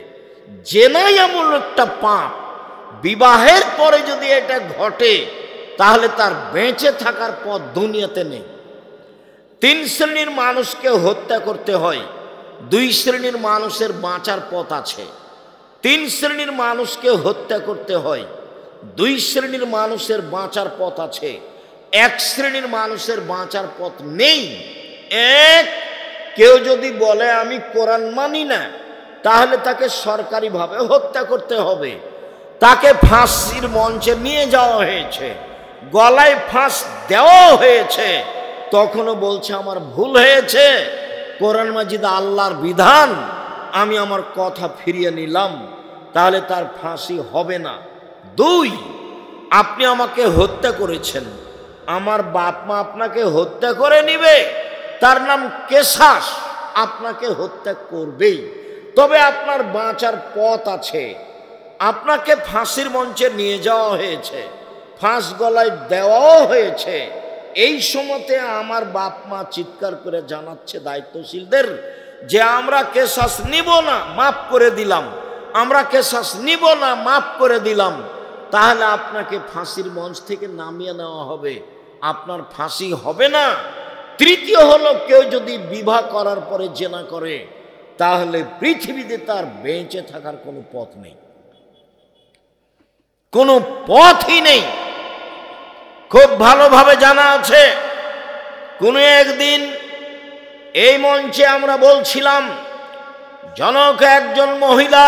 জেনাই এমন একটা পাপ, বিবাহের পরে যদি এটা ঘটে, তাহলে তার বেঁচে থাকার পথ দুনিয়াতে নেই। 3 শ্রেণীর মানুষকে হত্যা করতে হয়, 2 শ্রেণীর মানুষের বাঁচার পথ আছে। 3 শ্রেণীর মানুষকে হত্যা করতে হয়, 2 শ্রেণীর মানুষের বাঁচার পথ আছে। 1 শ্রেণীর মানুষের বাঁচার পথ নেই। এক, কেউ যদি বলে আমি কোরআন মানি না, তাহলে তাকে সরকারিভাবে হত্যা করতে হবে। তাকে ফাঁসির মঞ্চে নিয়ে যাওয়া হয়েছে, গলায় ফাঁস দেওয়া হয়েছে, তখনও বলছে আমার ভুল হয়েছে, কোরআন মাজিদ আল্লাহর বিধান, আমি আমার কথা ফিরিয়ে নিলাম, তাহলে তার ফাঁসি হবে না। 2, আপনি আমাকে হত্যা করেছেন, আমার বাপ মা আপনাকে হত্যা করে নিবে, তার নাম কেসাস, আপনাকে হত্যা করবেই। তবে আপনার বাঁচার পথ আছে। আপনাকে ফাঁসির মঞ্চে নিয়ে যাওয়া হয়েছে, ফাঁস গলায় দেওয়াও হয়েছে। এই সময়তে আমার বাপ মা চিৎকার করে জানাচ্ছে দায়িত্বশীলদের যে আমরা কেসাস নিব না, মাফ করে দিলাম, আমরা কেসাস নিব না, মাফ করে দিলাম। তাহলে আপনাকে ফাঁসির মঞ্চ থেকে নামিয়ে নেওয়া হবে, আপনার ফাঁসি হবে না। তৃতীয় হলো, কেউ যদি বিবাহ করার পরে জেনা করে তাহলে পৃথিবীতে তার বেঁচে থাকার কোনো পথ নেই, কোনো পথই নেই। খুব ভালোভাবে জানা আছে, কোনো একদিন এই মঞ্চে আমরা বলছিলাম, জনক একজন মহিলা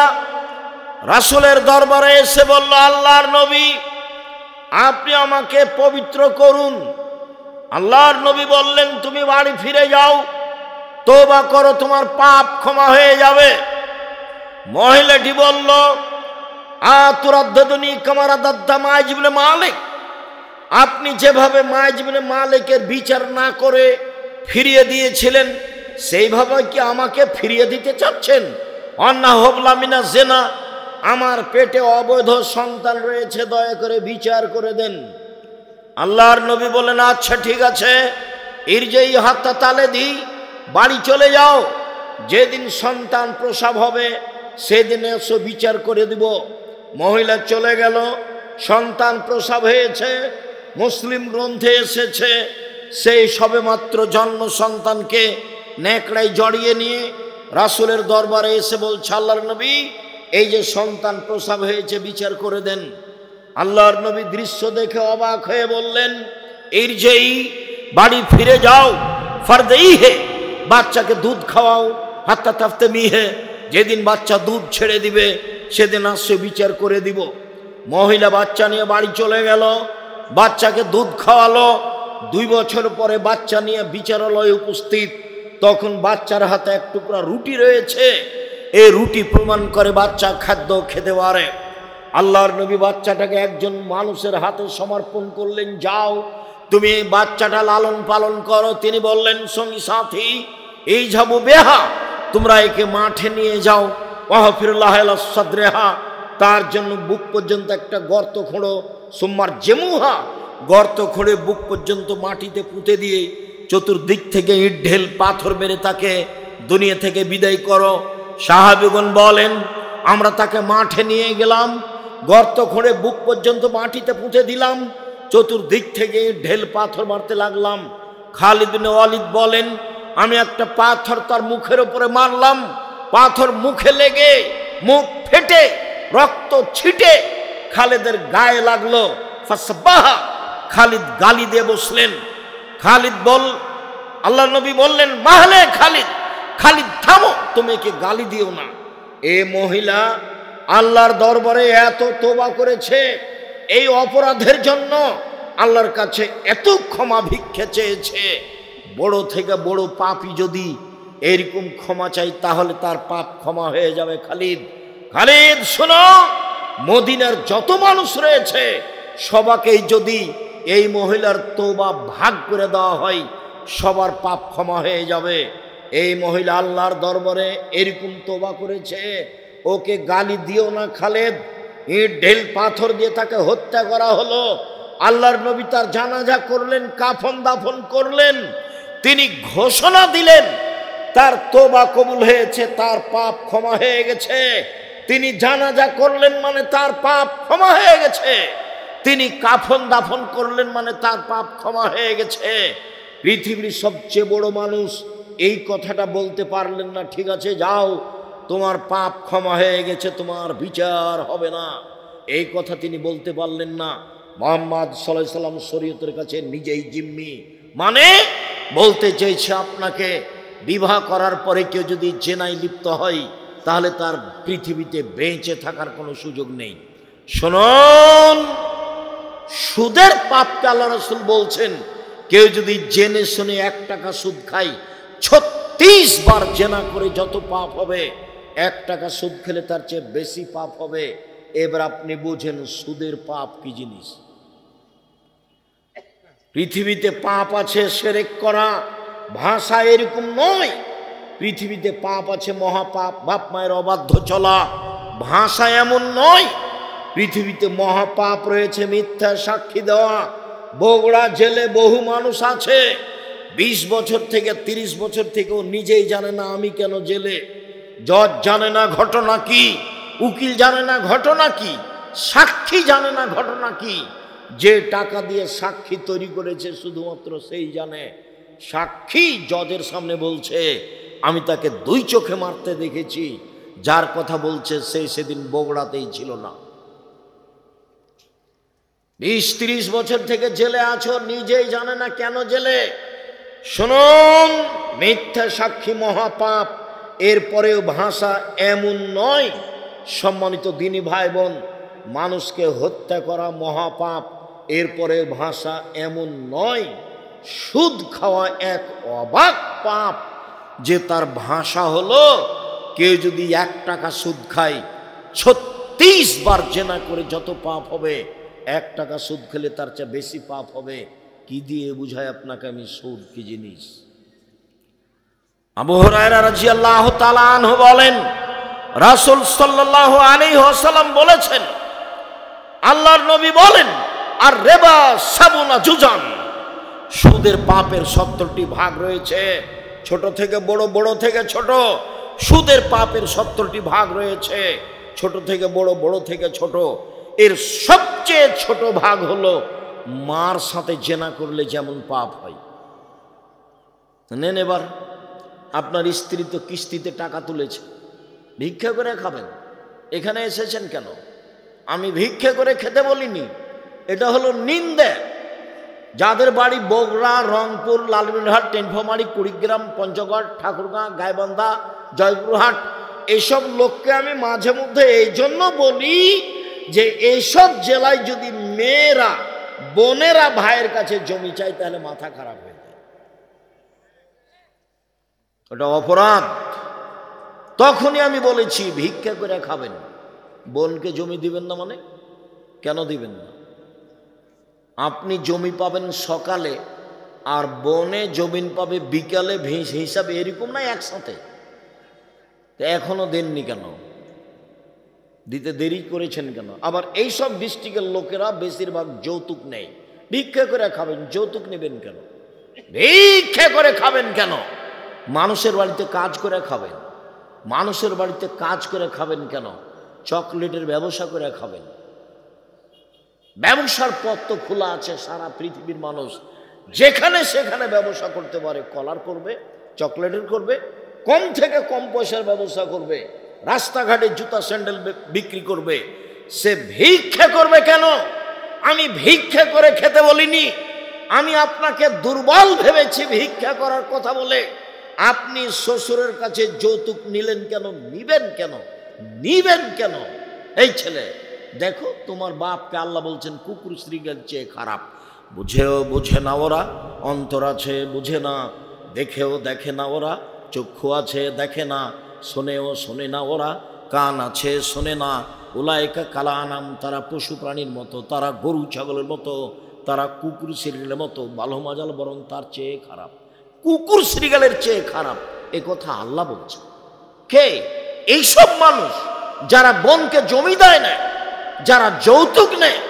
রাসূলের দরবারে এসে বলল, আল্লাহর নবী আপনি আমাকে পবিত্র করুন। আল্লাহর নবী বললেন, তুমি বাড়ি ফিরে যাও, তওবা করো, তোমার পাপ ক্ষমা হয়ে যাবে। মহিলাটি বলল, আতুরাদ্দাদুনি কামা রাদাদ্দা মাইজ ইবনে মালিক, আপনি যেভাবে মাইজ ইবনে মালিকের বিচার না করে ফিরিয়ে দিয়েছিলেন সেইভাবে কি আমাকে ফিরিয়ে দিতে চাচ্ছেন? অন্না হবলা মিনা জেনা, আমার পেটে অবৈধ সন্তান রয়েছে, দয়া করে বিচার করে দেন। আল্লাহর নবী বলেন, আচ্ছা ঠিক আছে, ইরজেই হাত্তা তালে দি, বাড়ি চলে যাও, যেদিন সন্তান প্রসব হবে সেদিন এসো, বিচার করে দিব। মহিলা চলে গেল, সন্তান প্রসব হয়েছে, মুসলিম গ্রন্থে এসেছে সেই সবেমাত্র জন্ম সন্তানকে নেকড়ায় জড়িয়ে নিয়ে রাসূলের দরবারে এসে বলছে, আল্লাহর নবী এই যে সন্তান প্রসব হয়েছে, বিচার করে দেন। আল্লাহর নবী দৃশ্য দেখে অবাক হয়ে বললেন, ইরজেই, বাড়ি ফিরে যাও, ফারদেই হে, বাচ্চাকে দুধ খাওয়াও, হাত্তা তাফতে মিহে, যেদিন বাচ্চা দুধ ছেড়ে দিবে সেদিন আসছে, বিচার করে দিব। মহিলা বাচ্চা নিয়ে বাড়ি চলে গেল, বাচ্চাকে দুধ খাওয়ালো। 2 বছর পরে বাচ্চা নিয়ে বিচারালয়ে উপস্থিত, তখন বাচ্চার হাতে এক টুকরা রুটি রয়েছে। এই রুটি প্রমাণ করে বাচ্চা খাদ্য খেতে পারে। আল্লাহর নবী বাচ্চাটাকে একজন মানুষের হাতে সমর্পণ করলেন, যাও তুমি এই বাচ্চাটা লালন পালন করো। তিনি বললেন, সঙ্গী সাথী এই যাবো বেহা, তোমরা একে মাঠে নিয়ে যাও, ওয়াহফিরুল্লাহ সাদরেহা, তার জন্য বুক পর্যন্ত একটা গর্ত খোঁড়ো, সুম্মার জেমুহা, গর্ত খোঁড়ে বুক পর্যন্ত মাটিতে পুঁতে দিয়ে চতুর্দিক থেকে ইট ঢেল পাথর মেরে তাকে দুনিয়া থেকে বিদায় করো। সাহাবীগণ বলেন, আমরা তাকে মাঠে নিয়ে গেলাম, গর্ত খোঁড়ে বুক পর্যন্ত মাটিতে পুঁতে দিলাম, চতুর্দিক থেকে ঢেল পাথর মারতে লাগলাম। খালিদ বিন ওয়ালিদ বলেন, আমি একটা পাথর তার মুখের উপরে মারলাম, পাথর মুখে লেগে মুখ ফেটে রক্ত ছিটে খালিদের গায়ে লাগলো। ফাসবাহা, খালিদ গালি দিয়ে বসলেন। খালিদ আল্লাহ নবী বললেন, মাহলে খালিদ, খালিদ থামো, তুমি একে গালি দিও না। এ মহিলা আল্লাহর দরবারে এত তওবা করেছে, এই অপরাধের জন্য আল্লাহর কাছে এত ক্ষমা ভিক্ষে চেয়েছে। বড় থেকে বড় পাপী যদি এরকম ক্ষমা চাই তাহলে তার পাপ ক্ষমা হয়ে যাবে। খালিদ শোনো, মদিনার যত মানুষ রয়েছে সবাকেই যদি এই মহিলার তওবা ভাগ করে দেওয়া হয়, সবার পাপ ক্ষমা হয়ে যাবে। এই মহিলা আল্লাহর দরবারে এরকম তওবা করেছে, ওকে গালি দিও না খালিদ। ইট ঢেল পাথর দিয়ে তাকে হত্যা করা হলো। আল্লাহর নবী তার জানাজা করলেন, কাফন দাফন করলেন। তিনি ঘোষণা দিলেন তার তওবা কবুল হয়েছে, তার পাপ ক্ষমা হয়ে গেছে। তিনি জানাজা করলেন মানে তার পাপ ক্ষমা হয়ে গেছে। তিনি কাফন দাফন করলেন মানে তার পাপ ক্ষমা হয়ে গেছে। পৃথিবীর সবচেয়ে বড় মানুষ এই কথাটা বলতে পারলেন না, ঠিক আছে যাও, তোমার পাপ ক্ষমা হয়ে গেছে, তোমার বিচার হবে না। এই কথা তিনি বলতে পারলেন না। মুহাম্মদ সাল্লাল্লাহু আলাইহি সাল্লাম শরীয়তের কাছে নিজেই জিম্মি। মানে বলতে চেয়েছে, আপনাকে বিবাহ করার পরে কেউ যদি জেনায় লিপ্ত হয় তাহলে তার পৃথিবীতে বেঁচে থাকার কোনো সুযোগ নেই। শুনুন, সুদের পাপকে আল্লাহ রাসূল বলছেন, কেউ যদি জেনে শুনে 1 টাকা সুদ খায়, 36 বার জেনা করে যত পাপ হবে, 1 টাকা সুদ খেলে তার চেয়ে বেশি পাপ হবে। এবার আপনি বুঝেন সুদের পাপ কি জিনিস। পৃথিবীতে পাপ আছে শিরক করা, ভাষা এরকম নয়। পৃথিবীতে পাপ আছে মহাপাপ, বাপ মায়ের অবাধ্য চলা, ভাষা এমন নয়। পৃথিবীতে মহাপাপ রয়েছে মিথ্যা সাক্ষী দেওয়া। বগুড়া জেলে বহু মানুষ আছে 20 বছর থেকে 30 বছর থেকেও নিজেই জানে না আমি কেন জেলে। জজ জানে না ঘটনা কি, উকিল জানে না ঘটনা কি, সাক্ষী জানে না ঘটনা কি। যে টাকা দিয়ে সাক্ষী তৈরি করেছে শুধুমাত্র সেই জানে। সাক্ষী জজের সামনে বলছে আমি তাকে 2 চোখে মারতে দেখেছি, যার কথা বলছে সে সেদিন বগুড়াতেই ছিল না। 20-30 বছর থেকে জেলে আছো, নিজেই জানে না কেন জেলে। শুনুন, মিথ্যা সাক্ষী মহাপাপ। এরপরেও ভাষা এমন নয়। সম্মানিত দিনী ভাই বোন, মানুষকে হত্যা করা মহাপাপ, এরপরে ভাষা এমন নয়। সুদ খাওয়া এক অবাক পাপ, যে তার ভাষা হলো কেউ যদি 1 টাকা সুদ খায় 36 বার জেনা করে যত পাপ হবে, 1 টাকা সুদ খেলে তার চেয়ে বেশি পাপ হবে। কি দিয়ে বুঝায় আপনাকে আমি সুদ কি জিনিস? আবু হুরায়রা রাদিয়াল্লাহু তাআলা আনহু বলেন, রাসূল সাল্লাল্লাহু আলাইহি ওয়াসাল্লাম বলেছেন, আল্লাহর নবী বলেন, আর রিবা সাবুনা জুজান, সুদের পাপের 70টি ভাগ রয়েছে। ছোট থেকে বড়, বড় থেকে ছোট, সুদের পাপের 70টি ভাগ রয়েছে। ছোট থেকে বড়, বড় থেকে ছোট। এর সবচেয়ে ছোট ভাগ হলো মার সাথে জেনা করলে যেমন পাপ হয়। নেন এবার, আপনার স্ত্রী তো কিস্তিতে টাকা তুলেছে, ভিক্ষা করে খাবেন। এখানে এসেছেন কেন? আমি ভিক্ষা করে খেতে বলিনি, এটা হলো নিন্দে। যাদের বাড়ি বগুড়া, রংপুর, লালমনিরহাট, টেনফামারী, কুড়িগ্রাম, পঞ্চগড়, ঠাকুরগাঁ, গাইবান্ধা, জয়পুরহাট, এইসব লোককে আমি মাঝে মধ্যে এই জন্য বলি যে এইসব জেলায় যদি মেয়েরা, বোনেরা ভাইয়ের কাছে জমি চায় তাহলে মাথা খারাপ হয়ে যায়, ওটা অপরাধ। তখনই আমি বলেছি ভিক্ষা করে খাবেন। বোনকে জমি দিবেন না মানে? কেন দিবেন না? আপনি জমি পাবেন সকালে আর বনে জমিন পাবে বিকালে, হিসাবে এরকম না একসাথে? এখনো দেননি কেন? দিতে দেরি করেছেন কেন? আবার এইসব ডিস্ট্রিক্টের লোকেরা বেশিরভাগ যৌতুক নেই। ভিক্ষা করে খাবেন, যৌতুক নেবেন কেন? ভিক্ষা করে খাবেন কেন? মানুষের বাড়িতে কাজ করে খাবেন। মানুষের বাড়িতে কাজ করে খাবেন কেন? চকলেটের ব্যবসা করে খাবেন। ব্যবসার পথ তো খোলা আছে, সারা পৃথিবীর মানুষ যেখানে সেখানে ব্যবসা করতে পারে। কলার করবে, চকলেটের করবে, কম থেকে কম পয়সার ব্যবসা করবে, রাস্তাঘাটে জুতা স্যান্ডেল বিক্রি করবে। সে ভিক্ষা করবে কেন? আমি ভিক্ষা করে খেতে বলিনি। আমি আপনাকে দুর্বল ভেবেছি ভিক্ষা করার কথা বলে। আপনি শ্বশুরের কাছে যৌতুক নিলেন কেন? নিবেন কেন? নিবেন কেন? এই ছেলে দেখো, তোমার বাপকে আল্লাহ বলছেন কুকুর শ্রীগাল চেয়ে খারাপ। বুঝেও বুঝে না ওরা, অন্তর আছে বুঝে না, দেখেও দেখে না ওরা, চক্ষু আছে দেখে না, শোনেও শোনে না ওরা, কান আছে শোনে না। উলাইকা কালা আনাম, তারা পশু প্রাণীর মতো, তারা গরু ছাগলের মতো, তারা কুকুর শ্রীগালের মতো। ভালো মাজাল বরং তার চেয়ে খারাপ, কুকুর শ্রীগালের চেয়ে খারাপ। এ কথা আল্লাহ বলছে। কে? এইসব মানুষ যারা বোনকে জমি দেয় না, যারা যৌতুক নেয়,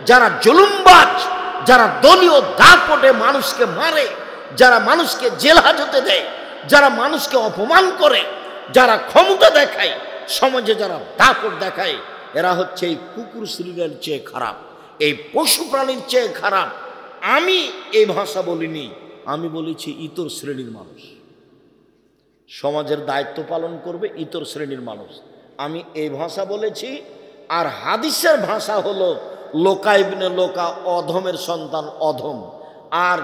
যারা জুলুমবাজ, যারা দলীয় দাপটে মানুষকে মারে, যারা মানুষকে জেল হাজতে দেয়, যারা মানুষকে অপমান করে, যারা ক্ষমতা দেখায়, সমাজে যারা দাপট দেখায়, এরা হচ্ছে এই কুকুর শ্রীগালের চেয়ে খারাপ, এই পশু প্রাণীর চেয়ে খারাপ। আমি এই ভাষা বলিনি, আমি বলেছি ইতর শ্রেণীর মানুষ সমাজের দায়িত্ব পালন করবে, ইতর শ্রেণীর মানুষ। আমি এই ভাষা বলেছি। আর হাদিসের ভাষা হলো লোকা ইবনে লোকা, অধমের সন্তান অধম। আর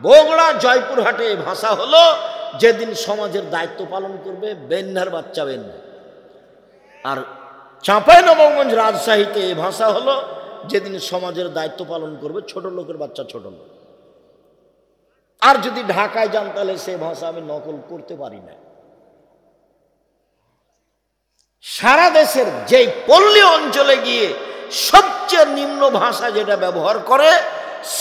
বগুড়া জয়পুরহাটে এই ভাষা হলো যেদিন সমাজের দায়িত্ব পালন করবে বেন্যার বাচ্চা বেন্যা। আর চাঁপাইনবাবগঞ্জ রাজশাহীতে এই ভাষা হলো যেদিন সমাজের দায়িত্ব পালন করবে ছোট লোকের বাচ্চা ছোট লোক। আর যদি ঢাকায় যান তাহলে সে ভাষা আমি নকল করতে পারি না। সারা দেশের যেই পল্লী অঞ্চলে গিয়ে সবচেয়ে নিম্ন ভাষা যেটা ব্যবহার করে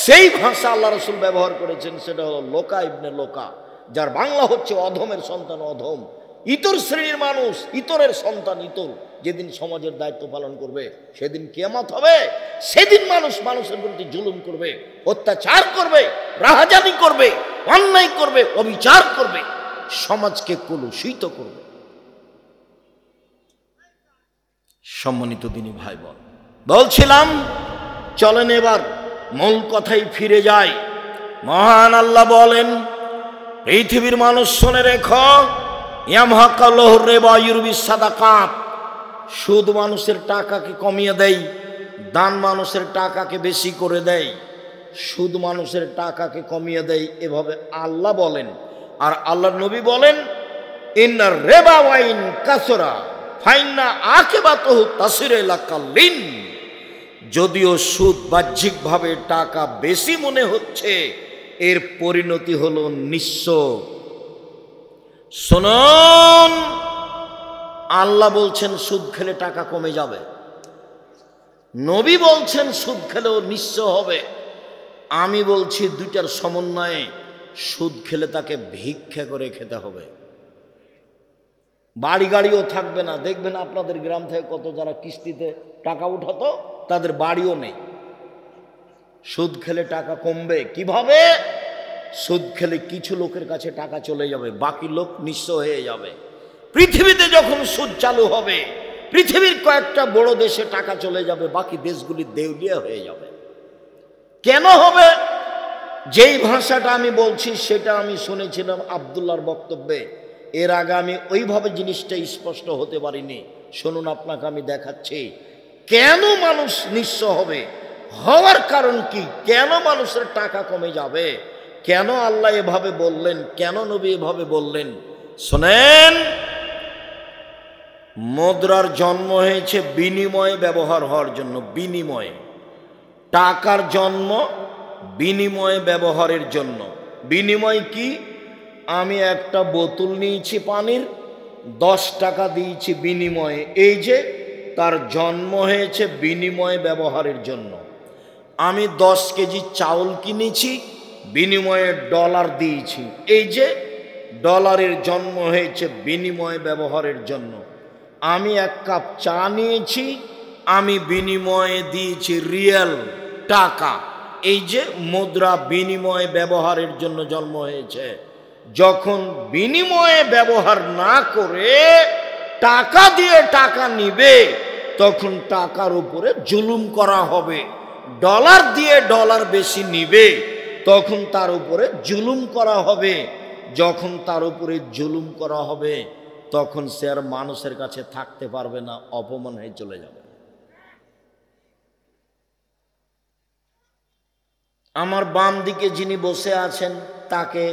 সেই ভাষা আল্লাহ রসুল ব্যবহার করেছেন, সেটা হলো লোকা ইবনে লোকা, যার বাংলা হচ্ছে অধমের সন্তান অধম, ইতর শ্রেণীর মানুষ, ইতরের সন্তান ইতর। যেদিন সমাজের দায়িত্ব পালন করবে সেদিন কিয়ামত হবে, সেদিন মানুষ মানুষের প্রতি জুলুম করবে, অত্যাচার করবে, রাহাজানি করবে, অন্যায় করবে, অবিচার করবে, সমাজকে কলুষিত করবে। সম্মানিত দিনী ভাই বোন, বলছিলাম চলেন এবার মূল কথাই ফিরে যায়। মহান আল্লাহ বলেন, পৃথিবীর মানুষ শুনে রেখো, ইয়ামহাকাল্লাহুর রিবা ইউরবিস সাদাকাত, সুদ মানুষের টাকাকে কমিয়ে দেয়, দান মানুষের টাকাকে বেশি করে দেয়। সুদ মানুষের টাকাকে কমিয়ে দেয়, এভাবে আল্লাহ বলেন। আর আল্লাহর নবী বলেন, ইন্নার রিবা ওয়াইন কাসরা ফাইন্না আকিবাতুহু তাসিরু ইলা কাল্লিন, যদিও সুদ বাহ্যিকভাবে টাকা বেশি মনে হচ্ছে, এর পরিণতি হলো নিঃস্ব। শুনুন, আল্লাহ বলছেন সুদ খেলে টাকা কমে যাবে, নবী বলছেন সুদ খেলেও নিঃস্ব হবে। আমি বলছি দুইটার সমন্বয়ে, সুদ খেলে তাকে ভিক্ষা করে খেতে হবে, বাড়ি গাড়িও থাকবে না। দেখবেন আপনাদের গ্রাম থেকে কত যারা কিস্তিতে টাকা উঠাতো, তাদের বাড়িও নেই। সুদ খেলে টাকা কমবে কিভাবে? সুদ খেলে কিছু লোকের কাছে টাকা চলে যাবে, বাকি লোক নিঃস্ব হয়ে যাবে। পৃথিবীতে যখন সুদ চালু হবে, পৃথিবীর কয়েকটা বড় দেশে টাকা চলে যাবে, বাকি দেশগুলি দেউলিয়া হয়ে যাবে। কেন হবে? যেই ভাষাটা আমি বলছি সেটা আমি শুনেছিলাম আব্দুল্লাহর বক্তব্যে, এর আগে আমি ওইভাবে জিনিসটা স্পষ্ট হতে পারিনি। শুনুন, আপনাকে আমি দেখাচ্ছি কেন মানুষ নিঃস্ব হবে, হওয়ার কারণ কি, কেন মানুষের টাকা কমে যাবে, কেন আল্লাহ এভাবে বললেন, কেন নবী এভাবে বললেন। শোনেন, মুদ্রার জন্ম হয়েছে বিনিময়ে ব্যবহার হওয়ার জন্য। বিনিময়ে, টাকার জন্ম বিনিময়ে ব্যবহারের জন্য। বিনিময় কি? আমি একটা বোতল নিয়েছি পানির, 10 টাকা দিয়েছি বিনিময়ে, এই যে তার জন্ম হয়েছে বিনিময়ে ব্যবহারের জন্য। আমি 10 কেজি চাউল কিনেছি, বিনিময়ে ডলার দিয়েছি, এই যে ডলারের জন্ম হয়েছে বিনিময়ে ব্যবহারের জন্য। আমি 1 কাপ চা নিয়েছি, আমি বিনিময়ে দিয়েছি রিয়াল টাকা, এই যে মুদ্রা বিনিময়ে ব্যবহারের জন্য জন্ম হয়েছে। যখন বিনিময়ে ব্যবহার না করে টাকা দিয়ে টাকা নিবে, তখন টাকার উপরে জুলুম করা হবে। ডলার দিয়ে ডলার বেশি নিবে, তখন তার উপরে জুলুম করা হবে। যখন তার উপরে জুলুম করা হবে, তখন সে আর মানুষের কাছে থাকতে পারবে না, অপমান হয়ে চলে যাবে। আমার বাম দিকে যিনি বসে আছেন, তাকে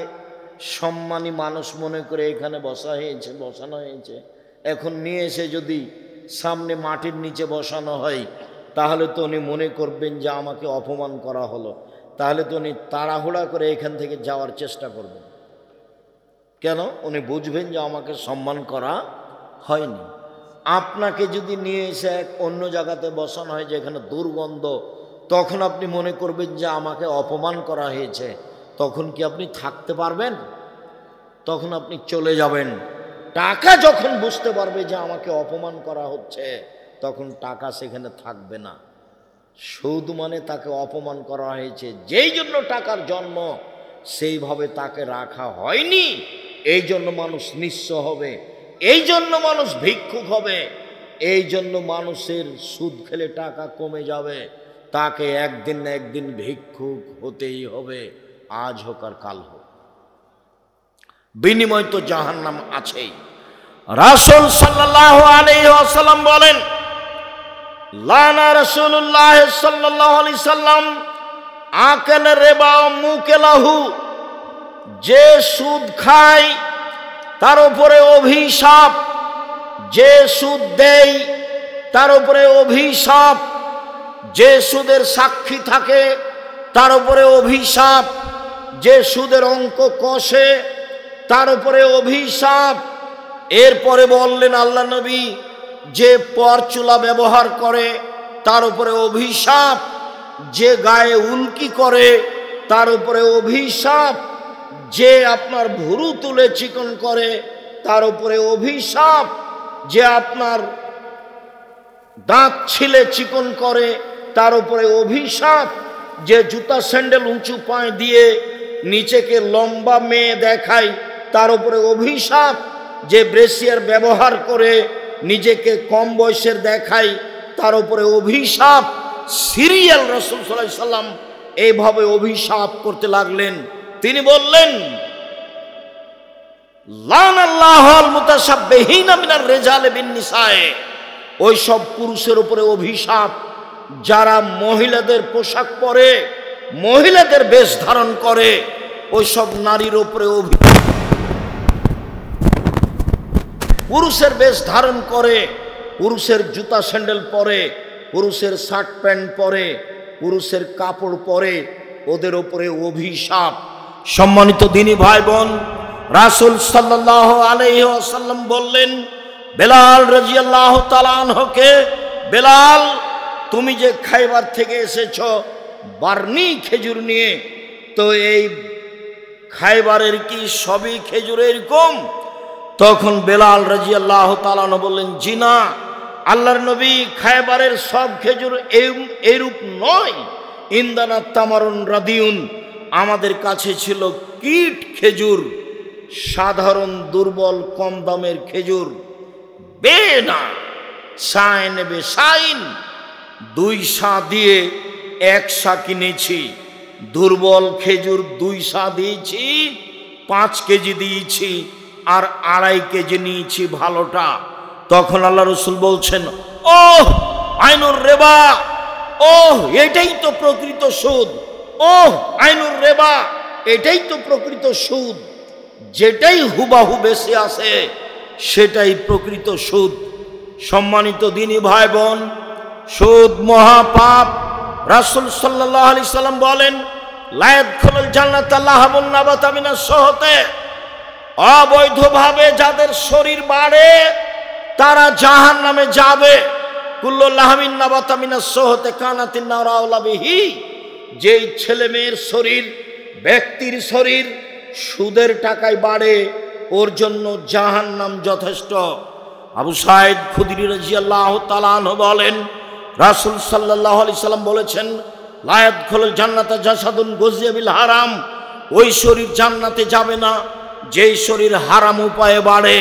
সম্মানী মানুষ মনে করে এখানে বসানো হয়েছে। এখন নিয়ে এসে যদি সামনে মাটির নিচে বসানো হয়, তাহলে তো উনি মনে করবেন যে আমাকে অপমান করা হলো, তাহলে তো উনি তাড়াহুড়া করে এখান থেকে যাওয়ার চেষ্টা করবেন। কেন? উনি বুঝবেন যে আমাকে সম্মান করা হয়নি। আপনাকে যদি নিয়ে এসে অন্য জায়গাতে বসানো হয় যেখানে দুর্গন্ধ, তখন আপনি মনে করবেন যে আমাকে অপমান করা হয়েছে, তখন কি আপনি থাকতে পারবেন? তখন আপনি চলে যাবেন। টাকা যখন বুঝতে পারবে যে আমাকে অপমান করা হচ্ছে, তখন টাকা সেখানে থাকবে না। সুদ মানে তাকে অপমান করা হয়েছে, যেই জন্য টাকার জন্ম, সেইভাবে তাকে রাখা হয়নি। এই জন্য মানুষ নিঃস্ব হবে, এই জন্য মানুষ ভিক্ষুক হবে, এই জন্য মানুষের সুদ খেলে টাকা কমে যাবে। তাকে একদিন না একদিন ভিক্ষুক হতেই হবে, আজ হোক আর কাল হোক। বিনিময় তো জাহান্নাম আছেই। রাসূল সাল্লাল্লাহু আলাইহি ওয়াসাল্লাম বলেন, লানা রাসূলুল্লাহ সাল্লাল্লাহু আলাইহি সাল্লাম আকাল রিবা মুকালাহু, যে সুদ খায় তার উপরে অভিশাপ, যে সুদ দেয় তার উপরে অভিশাপ, যে সুদের সাক্ষী থাকে তার উপরে অভিশাপ, যে সুদের অঙ্ক কষে তার উপরে অভিশাপ। এরপরে বললেন আল্লাহ নবী, যে পরচুলা ব্যবহার করে তার উপরে অভিশাপ। যে গায়ে উল্কি করে তার উপরে অভিশাপ, যে আপনার ভুরু তুলে চিকন করে তার উপরে অভিশাপ, যে আপনার দাঁত ছিলে চিকন করে তার উপরে অভিশাপ, যে জুতা স্যান্ডেল উঁচু পায়ে দিয়ে নিচেকে লম্বা মেয়ে দেখায় তার উপরে অভিশাপ, যে ব্রেসিয়ার ব্যবহার করে নিজেকে কম বয়সের দেখায় তার উপরে অভিশাপ। সিরিয়াল রাসূল সাল্লাল্লাহু আলাইহি সাল্লাম এইভাবে অভিশাপ করতে লাগলেন। তিনি বললেন, লানাল্লাহুল মুতাশাব্বিহিনা মিনার রিজালি বিন নিসায়ে, ওই সব পুরুষের উপরে অভিশাপ যারা মহিলাদের পোশাক পরে, মহিলাদের বেশ ধারণ করে, ওই সব নারীর উপরে পুরুষের বেশ ধারণ করে, পুরুষের জুতা স্যান্ডেল পরে, পুরুষের শার্ট প্যান্ট পরে, পুরুষের কাপড় পরে, ওদের উপরে অভিশাপ। সম্মানিত দিনী ভাই বোন, রাসূল সাল্লাল্লাহু আলাইহি ওয়াসাল্লাম বললেন বেলাল রাদিয়াল্লাহু তাআলা আনহুকে, বেলাল তুমি যে খাইবার থেকে এসেছো বার্নি খেজুর নিয়ে, তো এই খাইবারের কি সবই খেজুর এরকম? তখন বেলাল রাদিয়াল্লাহু তাআলা আনহু বললেন, জি না, আল্লাহর নবী, খাইবারের সব খেজুর এইরূপ নয়। ইন্দানা তামারুন রাদিউন, আমাদের কাছে ছিল কীট খেজুর, সাধারণ দুর্বল কম দামের খেজুর। বেনা সায় নেবে সাইন, 2 সা দিয়ে 1 সা কিনেছি, দুর্বল খেজুর 2 সা দিয়েছি, 5 কেজি দিয়েছি, আর 2.5 কেজি নিয়েছি ভালোটা। তখন আল্লাহ রসুল বলছেন, ওহ আইনুর রেবা, ওহ এটাই তো প্রকৃত সুদ, ওহ আইনুর রেবা, এটাই তো প্রকৃত সুদ। যেটাই হুবাহু বেশি আসে সেটাই প্রকৃত সুদ। সম্মানিত দিনী ভাই বোন, সুদ মহাপাপ। রাসূল সাল্লাল্লাহু আলাইহি সাল্লাম বলেন, লা ইয়াদখুলুল জান্নাতা লাহাবুন নাবাতা মিনাস সুহতে, অবৈধভাবে যাদের শরীর বাড়ে তারা জাহান্নামে যাবে। কুল্লু লাহমিন নাবাতা মিনাস সুহতে কানাতিন নার আওলা বিহি, যেই ছেলে মেয়ের শরীর, ব্যক্তির শরীর সুদের টাকায় বাড়ে, ওর জন্য জাহান্নাম যথেষ্ট। আবু সাঈদ খুদরি রাদিয়াল্লাহু তাআলা আনহু বলেন, রাসূল সাল্লাল্লাহু আলাইহি সাল্লাম বলেছেন, লা ইয়াদখুলুল জান্নাতা জাসাদুন গুযিয়া বিল হারাম, ওই শরীর জান্নাতে যাবে না যেই শরীর হারাম উপায়ে বাড়ে।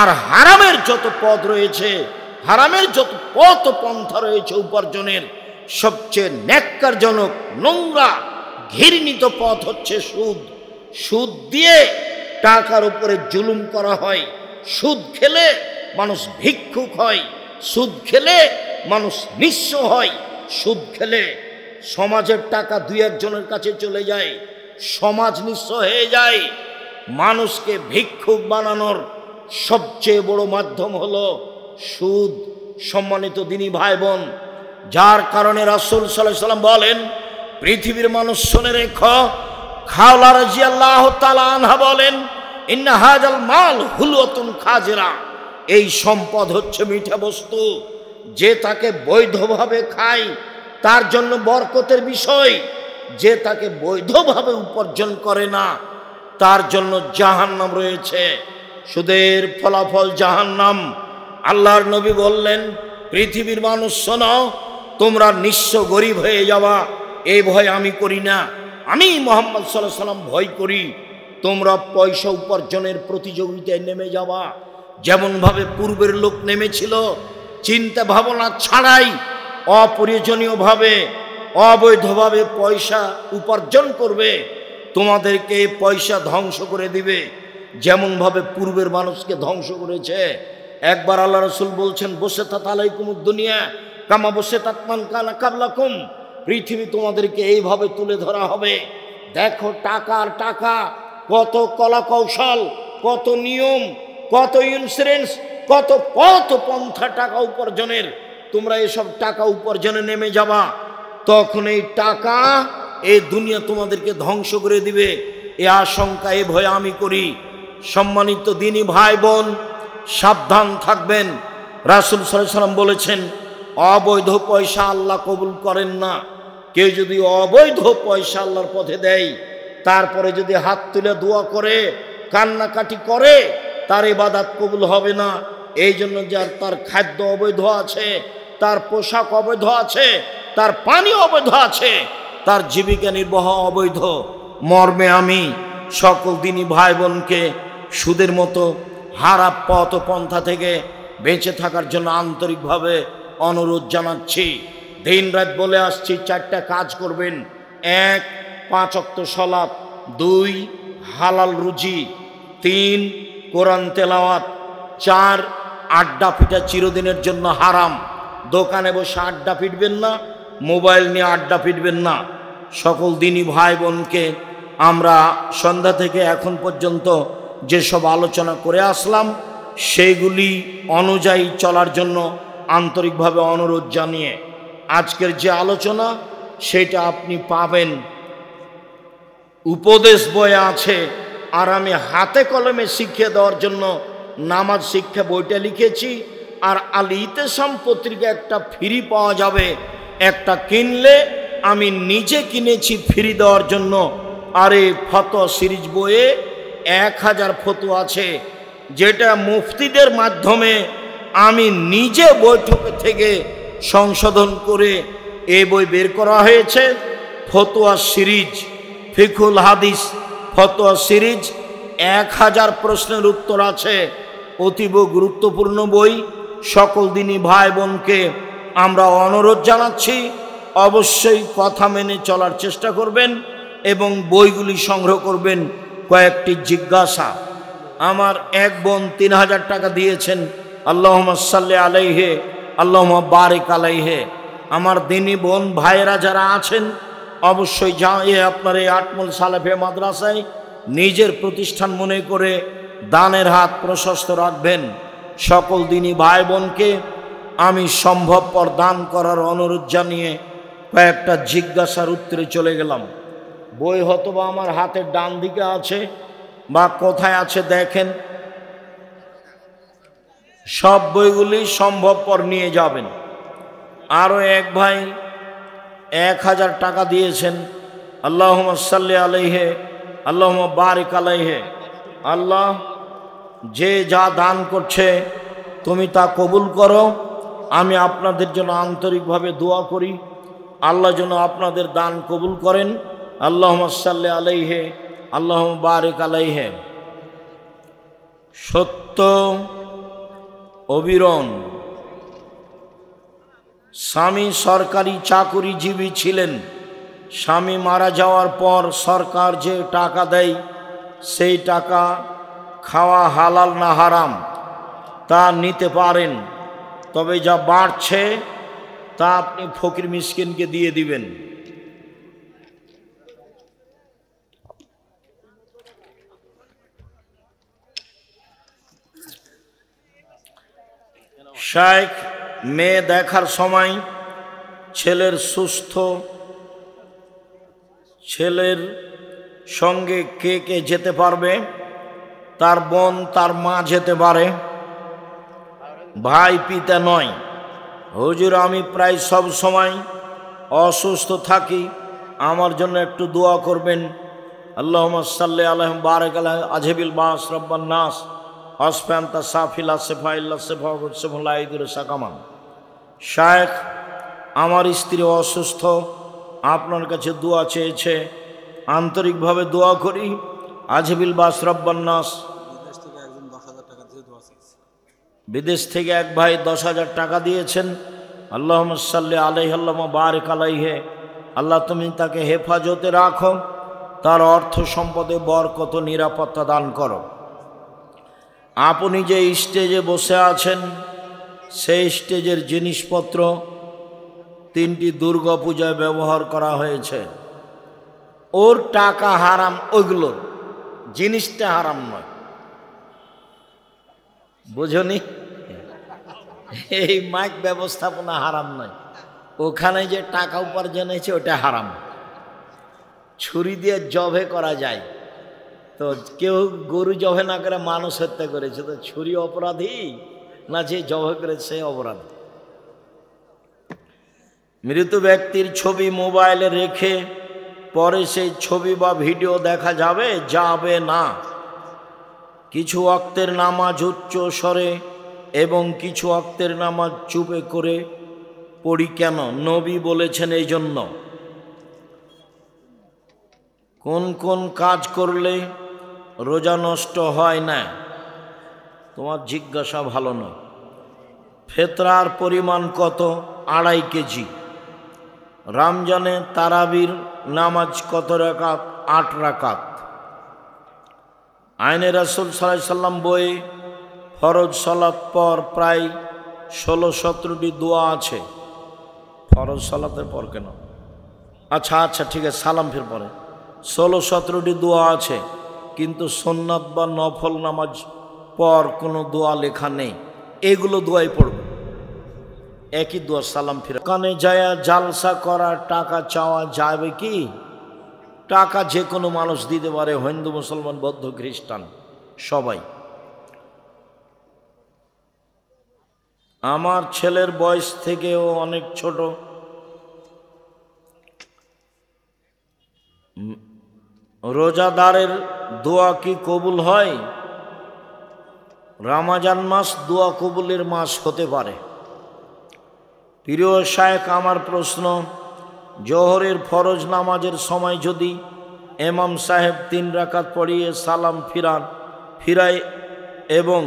আর হারামের যত পথ রয়েছে, হারামের যত পথ পন্থা রয়েছে উপার্জনের, সবচেয়ে ন্যাক্কারজনক, নোংরা, ঘৃণিত পথ হচ্ছে সুদ। সুদ দিয়ে টাকার উপরে জুলুম করা হয়। সুদ খেলে মানুষ ভিক্ষুক হয়, সুদ খেলে মানুষ নিঃস্ব হয়, সুদ খেলে সমাজের টাকা 2-1 জনের কাছে চলে যায়, সমাজ নিঃস্ব হয়ে যায়। মানুষকে ভিক্ষুক বানানোর সবচেয়ে বড় মাধ্যম হলো সুদ। সম্মানিত দিনী ভাই বোন, যার কারণে রাসূল সাল্লাল্লাহু আলাইহি সাল্লাম বলেন, পৃথিবীর মানুষ শুনে রেখো, খাওলা রাদিয়াল্লাহু তাআলা আনহা বলেন, ইন্না হাযাল মাল হুলওয়াতুন খাজিরা, এই সম্পদ হচ্ছে মিঠা বস্তু, যে তাকে বৈধভাবে খায় তার জন্য বরকতের বিষয়, যে তাকে বৈধভাবে উপার্জন করে না তার জন্য জাহান্নাম রয়েছে। সুদের ফলাফল জাহান্নাম। আল্লাহর নবী বললেন, পৃথিবীর মানুষ শোনো, তোমরা নিঃস্ব গরিব হয়ে যাওয়া এই ভয় আমি করি না, আমি মুহাম্মদ সাল্লাল্লাহু আলাইহি সাল্লাম ভয় করি। তোমরা পয়সা উপার্জনের প্রতিযোগিতায় নেমে যাওয়া, যেমনভাবে পূর্বের লোক নেমেছিল, চিন্তা ভাবনা ছাড়াই অপ্রয়োজনীয়ভাবে অবৈধভাবে পয়সা উপার্জন করবে, তোমাদেরকে পয়সা ধ্বংস করে দিবে, যেমনভাবে পূর্বের মানুষকে ধ্বংস করেছে। একবার আল্লাহ রাসূল বলছেন, বসে তাত আলাইকুমুদ দুনিয়া কামা বসে তাতমান কানা কাবলাকুম, পৃথিবী তোমাদেরকে এইভাবে তুলে ধরা হবে। দেখো টাকার টাকা, কত কলা কৌশল, কত নিয়ম, কত ইন্স্যুরেন্স, কত পথ পন্থা টাকা উপার্জনের। তোমরা এসব টাকা উপার্জনে নেমে যাবা, তখন এই টাকা এই দুনিয়া তোমাদেরকে ধ্বংস করে দিবে, এ আশঙ্কা এ ভয় আমি করি। সম্মানিত দিনী ভাই বোন, সাবধান থাকবেন। রাসূল সাল্লাল্লাহু আলাইহি সাল্লাম বলেছেন, অবৈধ পয়সা আল্লাহ কবুল করেন না। কেউ যদি অবৈধ পয়সা আল্লাহর পথে দেয়, তারপরে যদি হাত তুলে দোয়া করে, কান্নাকাটি করে, তার ইবাদত কবুল হবে না। এই জন্য যার তার খাদ্য অবৈধ আছে, তার পোশাক অবৈধ আছে, তার পানি অবৈধ আছে, তার জীবিকা নির্বাহ অবৈধ মর্মে আমি সকল দিনী ভাই বোনকে সুদের মতো হারাম পথ পন্থা থেকে বেঁচে থাকার জন্য আন্তরিকভাবে অনুরোধ জানাচ্ছি। দিন রাত বলে আসছি, 4টা কাজ করবেন। 1, 5 ওয়াক্ত সালাত, 2, হালাল রুজি, 3, কোরআন তেলাওয়াত, 4, আড্ডা পিটা চিরদিনের জন্য হারাম। দোকানে বসে আড্ডা পিটবেন না, মোবাইল নিয়ে আড্ডা পিটবেন না। সকল দিনী ভাই বোনকে আমরা সন্ধ্যা থেকে এখন পর্যন্ত যেসব আলোচনা করে আসলাম সেইগুলি অনুযায়ী চলার জন্য আন্তরিকভাবে অনুরোধ জানিয়ে আজকের যে আলোচনা সেটা আপনি পাবেন উপদেশ বইয়ে আছে। আর আমি হাতে কলমে শিখিয়ে দেওয়ার জন্য নামাজ শিক্ষা বইটা লিখেছি। আর আল ইতেসাম পত্রিকা একটা ফ্রি পাওয়া যাবে, একটা কিনলে আমি নিজে কিনেছি ফ্রি দেওয়ার জন্য। আর এই ফতোয়া সিরিজ বইয়ে 1000 ফতোয়া আছে, যেটা মুফতিদের মাধ্যমে আমি নিজে বৈঠক থেকে সংশোধন করে এই বই বের করা হয়েছে। ফতোয়া সিরিজ, ফিকুল হাদিস ফতোয়া সিরিজ, 1000 প্রশ্নের উত্তর আছে। অতীব গুরুত্বপূর্ণ বই। সকল দিনী ভাই বোনকে আমরা অনুরোধ জানাচ্ছি, অবশ্যই কথা মেনে চলার চেষ্টা করবেন এবং বইগুলি সংগ্রহ করবেন। কয়েকটি জিজ্ঞাসা। আমার এক বোন 3000 টাকা দিয়েছেন, আল্লাহুম্মা সাল্লি আলাইহি আল্লাহুম্মা বারিক আলাইহি। আমার দিনী বোন ভাইয়েরা যারা আছেন অবশ্যই আপনার এই আটমল সালেফে মাদ্রাসায় নিজের প্রতিষ্ঠান মনে করে দানের হাত প্রশস্ত রাখবেন। সকল দিনী ভাই বোনকে আমি সম্ভবপর দান করার অনুরোধ জানিয়ে কয়েকটা জিজ্ঞাসার উত্তরে চলে গেলাম। বই হয়তোবা আমার হাতের ডান দিকে আছে বা কোথায় আছে দেখেন। সব বইগুলি সম্ভবপর নিয়ে যাবেন। আরও এক ভাই 1000 টাকা দিয়েছেন, আল্লাহুম্মা সাল্লি আলাইহি আল্লাহুম্মা বারিক আলাইহি। আল্লাহ, যে যা দান করছে তুমি তা কবুল করো। আমি আপনাদের জন্য আন্তরিকভাবে দোয়া করি, আল্লাহ যেন আপনাদের দান কবুল করেন। আল্লাহুম্মা সাল্লি আলাইহি আল্লাহুম্মা বারিক আলাইহি। সত্য অবিরণ স্বামী সরকারি চাকুরিজীবী ছিলেন। স্বামী মারা যাওয়ার পর সরকার যে টাকা দেয় সেই টাকা খাওয়া হালাল না হারাম তা নিতে পারেন, তবে যা বাড়ছে তা আপনি ফকির মিসকিনকে দিয়ে দিবেন। শাইখ, মেয়ে দেখার সময় ছেলের সঙ্গে কে কে যেতে পারবে? তার বোন, তার মা যেতে পারে, ভাই পিতা নয়। হুজুর, আমি প্রায় সব সময় অসুস্থ থাকি, আমার জন্য একটু দোয়া করবেন। আল্লাহুম্মা সাল্লি আলাইহি বারিক আলাইহি আজহিবিল বাস রব্বান নাস আসফান্তা সাফিলা সেফাইল্লা সেফাউসেফুলাইদুর সাকামান। শায়েখ, আমার স্ত্রী অসুস্থ, আপনার কাছে দোয়া চেয়েছে, আন্তরিকভাবে দোয়া করি। আজহিবিল বাস রব্বান নাস। বিদেশ থেকে এক ভাই 10,000 টাকা দিয়েছেন। আল্লাহুম্মা সাল্লি আলাইহি আল্লাহুম্মা বারিক আলাইহি। আল্লাহ, তুমি তাকে হেফাজতে রাখো, তার অর্থ সম্পদে বরকত নিরাপত্তা দান করো। আপনি যে স্টেজে বসে আছেন সেই স্টেজের জিনিসপত্র 3টি দুর্গা পূজায় ব্যবহার করা হয়েছে। ওর টাকা হারাম, ওইগুলোর জিনিসটা হারাম নয়, বুঝনি? এই মাইক ব্যবস্থাপনা হারাম নয়, ওখানে যে টাকা উপার্জন হয়েছে ওটা হারাম। ছুরি দিয়ে জবে করা যায়, তো কেউ গরু জবে না করে মানুষ হত্যা করেছে, তো ছুরি অপরাধী না যে জবে করেছে সে অপরাধী? মৃত ব্যক্তির ছবি মোবাইলে রেখে পরে সেই ছবি বা ভিডিও দেখা যাবে? যাবে না। কিছু ওয়াক্তের নামাজ উচ্চ স্বরে এবং কিছু ওয়াক্তের নামাজ চুপে করে পড়ি কেন? নবী বলেছেন এই জন্য। কোন কোন কাজ করলে রোজা নষ্ট হয় না? তোমার জিজ্ঞাসা ভালো নয়। ফেতরার পরিমাণ কত? 2.5 কেজি। রমজানে তারাবির নামাজ কত রাকাত? 8 রাকাত। আইনে রাসূল সাল্লাল্লাহু আলাইহি সাল্লাম বইয়ে ফরজ সালাত পর প্রায় 16-17টি দোয়া আছে। ফরজ সালাতের পর কেন? আচ্ছা ঠিক আছে, সালাম ফির পরে 16-17টি দোয়া আছে, কিন্তু সুন্নাত বা নফল নামাজ পর কোনো দোয়া লেখা নেই। এগুলো দোয়াই পড়বে, একই দোয়া সালাম ফিরে। কানে যায়া জালসা করা টাকা চাওয়া যাবে কি? টাকা যে কোনো মানুষ দিতে পারে, হিন্দু, মুসলমান, বৌদ্ধ, খ্রিস্টান সবাই। আমার ছেলের বয়স থেকেও অনেক ছোট, রোজাদারের দোয়া কি কবুল হয়? রমজান মাস দোয়া কবুলের মাস হতে পারে। প্রিয় শায়েখ, আমার প্রশ্ন, জোহরের ফরজ নামাজের সময় যদি ইমাম সাহেব 3 রাকাত পড়িয়ে সালাম ফিরায় এবং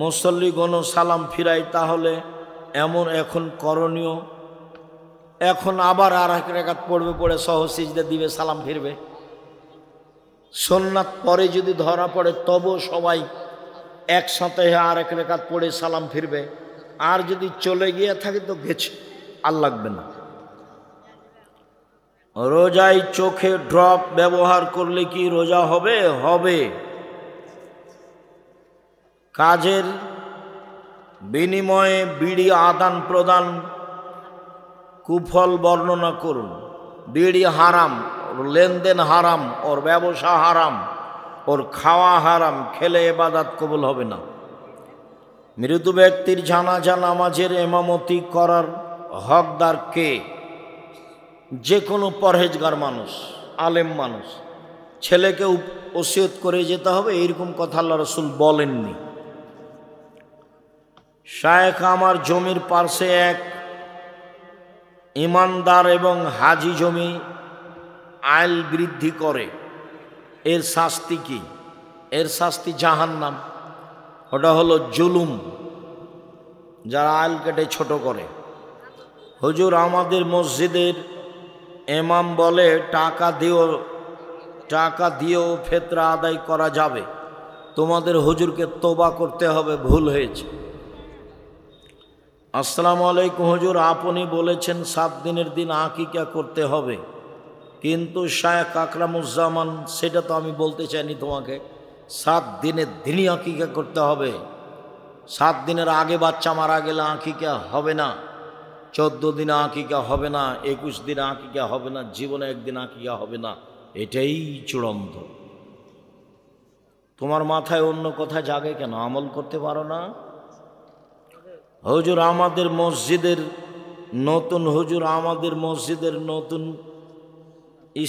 মুসল্লিগণও সালাম ফিরায়, তাহলে এখন করণীয়? এখন আবার আর 1 রাকাত পড়বে, পড়ে সহজ সিজদা দিবে, সালাম ফিরবে। সুন্নাত পরে যদি ধরা পড়ে তবু সবাই একসাথে আর 1 রাকাত পড়ে সালাম ফিরবে। আর যদি চলে গিয়ে থাকে তো গেছে, আর লাগবে না। রোজায় চোখে ড্রপ ব্যবহার করলে কি রোজা হবে? হবে। কাজের বিনিময়ে বিড়ি আদান প্রদান কুফল বর্ণনা করুন। বিড়ি হারাম, ওর লেনদেন হারাম, ওর ব্যবসা হারাম, ওর খাওয়া হারাম, খেলে ইবাদত কবুল হবে না। মৃত ব্যক্তির জানাজা নামাজের ইমামতি করার হকদার কে? যে কোনো পরহেজগার মানুষ, আলেম মানুষ। ছেলেকে ওসিয়ত করে যেতে হবে এরকম কথা আল্লাহ রাসূল বলেননি। শায়েখ, আমার জমির পাশে এক ইমানদার এবং হাজি জমি আইল বৃদ্ধি করে, এর শাস্তি কি? এর শাস্তি জাহান্নাম। ওটা হলো জুলুম, যারা আইল কেটে ছোট করে। হুজুর, আমাদের মসজিদের ইমাম বলে টাকা দিয়েও ফিতরা আদায় করা যাবে। তোমাদের হুজুরকে তওবা করতে হবে, ভুল হয়েছে। আসসালামু আলাইকুম হুজুর, আপনি বলেছেন 7 দিনের দিন আকিকা করতে হবে, কিন্তু শায়েখ আকরামুজ্জামান, সেটা তো আমি বলতে চাইনি তোমাকে। 7 দিনের দিনই আকিকা করতে হবে। 7 দিনের আগে বাচ্চা মারা গেলে আকিকা হবে না, 14 দিনে আকিকা হবে না, 21 দিনে আকিকা হবে না, জীবনে একদিন আকিকা হবে না। এটাই চূড়ান্ত। তোমার মাথায় অন্য কথা জাগে কেন? আমল করতে পারো না? হুজুর, আমাদের মসজিদের নতুন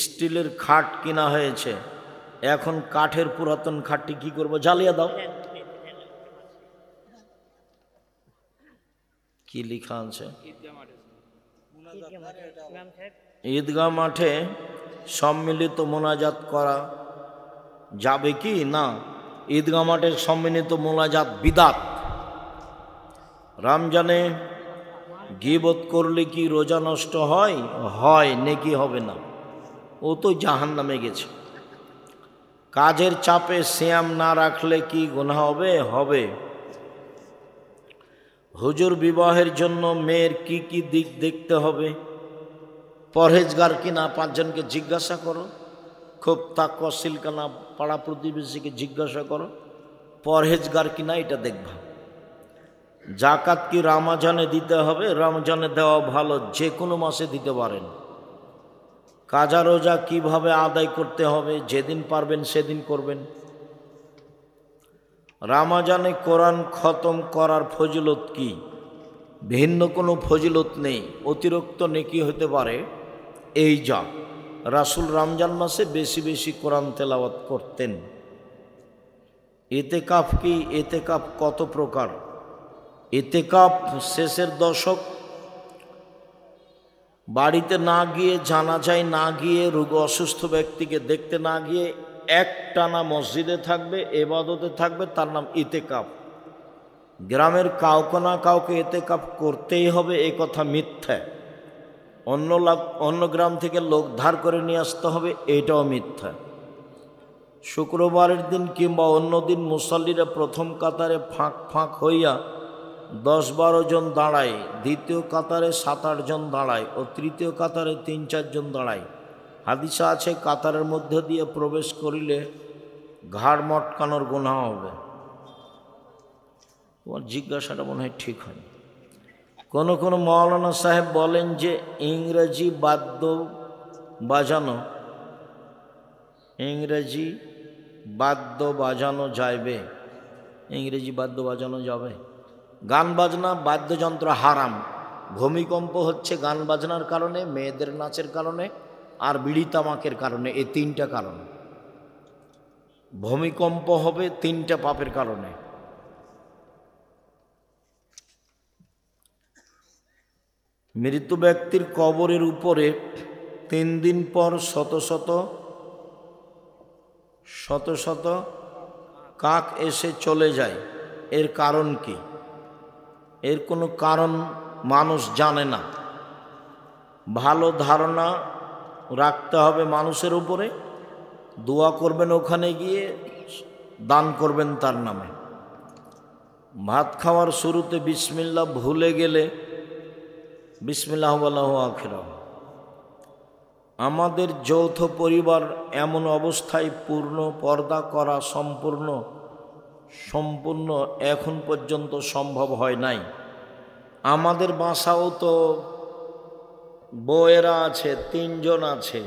স্টিলের খাট কিনা হয়েছে। এখন কাঠের পুরাতন খাটটি কি করব? জ্বালিয়ে দাও। কি লেখা আছে? ঈদগাহ মাঠে সম্মিলিত মোনাজাত করা যাবে কি? না, ঈদগাহ মাঠে সম্মিলিত মোনাজাত বিদআত। রমজানে গীবত করলে কি রোজা নষ্ট হয়? হয়, নেকি হবে না, ও তো জাহান্নামে গেছে। কাজের চাপে সিয়াম না রাখলে কি গুনাহ হবে? হবে। হুজুর, বিবাহের জন্য মেয়ের কি কি দিক দেখতে হবে? পরহেজগার কিনা 5 জনকে জিজ্ঞাসা করো, খুব তাকওয়াশীল কিনা পাড়া প্রতিবেশীকে জিজ্ঞাসা করো, পরহেজগার কিনা এটা দেখবা। জাকাত কি রমজানে দিতে হবে? রমজানে দেওয়া ভালো, যে কোনো মাসে দিতে পারেন। কাজা রোজা কিভাবে আদায় করতে হবে? যেদিন পারবেন সেদিন করবেন। রমজানে কোরআন খতম করার ফজিলত কি? ভিন্ন কোনো ফজিলত নেই, অতিরিক্ত নেকি হতে পারে এই যা। রাসূল রমজান মাসে বেশি বেশি কোরআন তেলাওয়াত করতেন। ইতিকাফ কি? ইতিকাফ কত প্রকার? ইতিকাফ শেষের দশক বাড়িতে না গিয়ে, জানাজায় না গিয়ে, রোগী অসুস্থ ব্যক্তিকে দেখতে না গিয়ে একটানা মসজিদে থাকবে, ইবাদতে থাকবে, তার নাম ইতিকাফ। গ্রামের কাউকে না কাউকে ইতিকাফ করতেই হবে এ কথা মিথ্যা। অন্য গ্রাম থেকে লোক ধার করে নিয়ে আসতে হবে এটাও মিথ্যা। শুক্রবারের দিন কিংবা অন্য দিন মুসল্লিরা প্রথম কাতারে ফাঁক ফাঁক হইয়া 10-12 জন দাঁড়ায়, দ্বিতীয় কাতারে 7-8 জন দাঁড়ায় ও তৃতীয় কাতারে 3-4 জন দাঁড়ায়। হাদিসে আছে কাতারের মধ্যে দিয়ে প্রবেশ করিলে ঘাড় মটকানোর গুনাহ হবে। তোমার জিজ্ঞাসাটা মনে হয় ঠিক হয়। কোনো কোনো মাওলানা সাহেব বলেন যে ইংরেজি বাদ্য বাজানো যাইবে, ইংরেজি বাদ্য বাজানো যাবে। গান বাজনা বাদ্যযন্ত্র হারাম। ভূমিকম্প হচ্ছে গান বাজনার কারণে, মেয়েদের নাচের কারণে, আর বিড়ি তামাকের কারণে। এই 3টা কারণ। ভূমিকম্প হবে 3টা পাপের কারণে। মৃত ব্যক্তির কবরের উপরে 3 দিন পর শত শত কাক এসে চলে যায়। এর কারণ কি? এর কোনো কারণ মানুষ জানে না। ভালো ধারণা রাখতে হবে মানুষের উপরে। দোয়া করবেন ওখানে গিয়ে, দান করবেন তার নামে। ভাত খাওয়ার শুরুতে বিসমিল্লাহ ভুলে গেলে বিসমিল্লাহ ওয়াল্লাহু আখিরা। আমাদের যৌথ পরিবার এমন অবস্থায় পূর্ণ পর্দা করা সম্পূর্ণ এখন পর্যন্ত সম্ভব হয় নাই। আমাদের বাসাও তো বউয়েরা আছে, 3 জন আছে,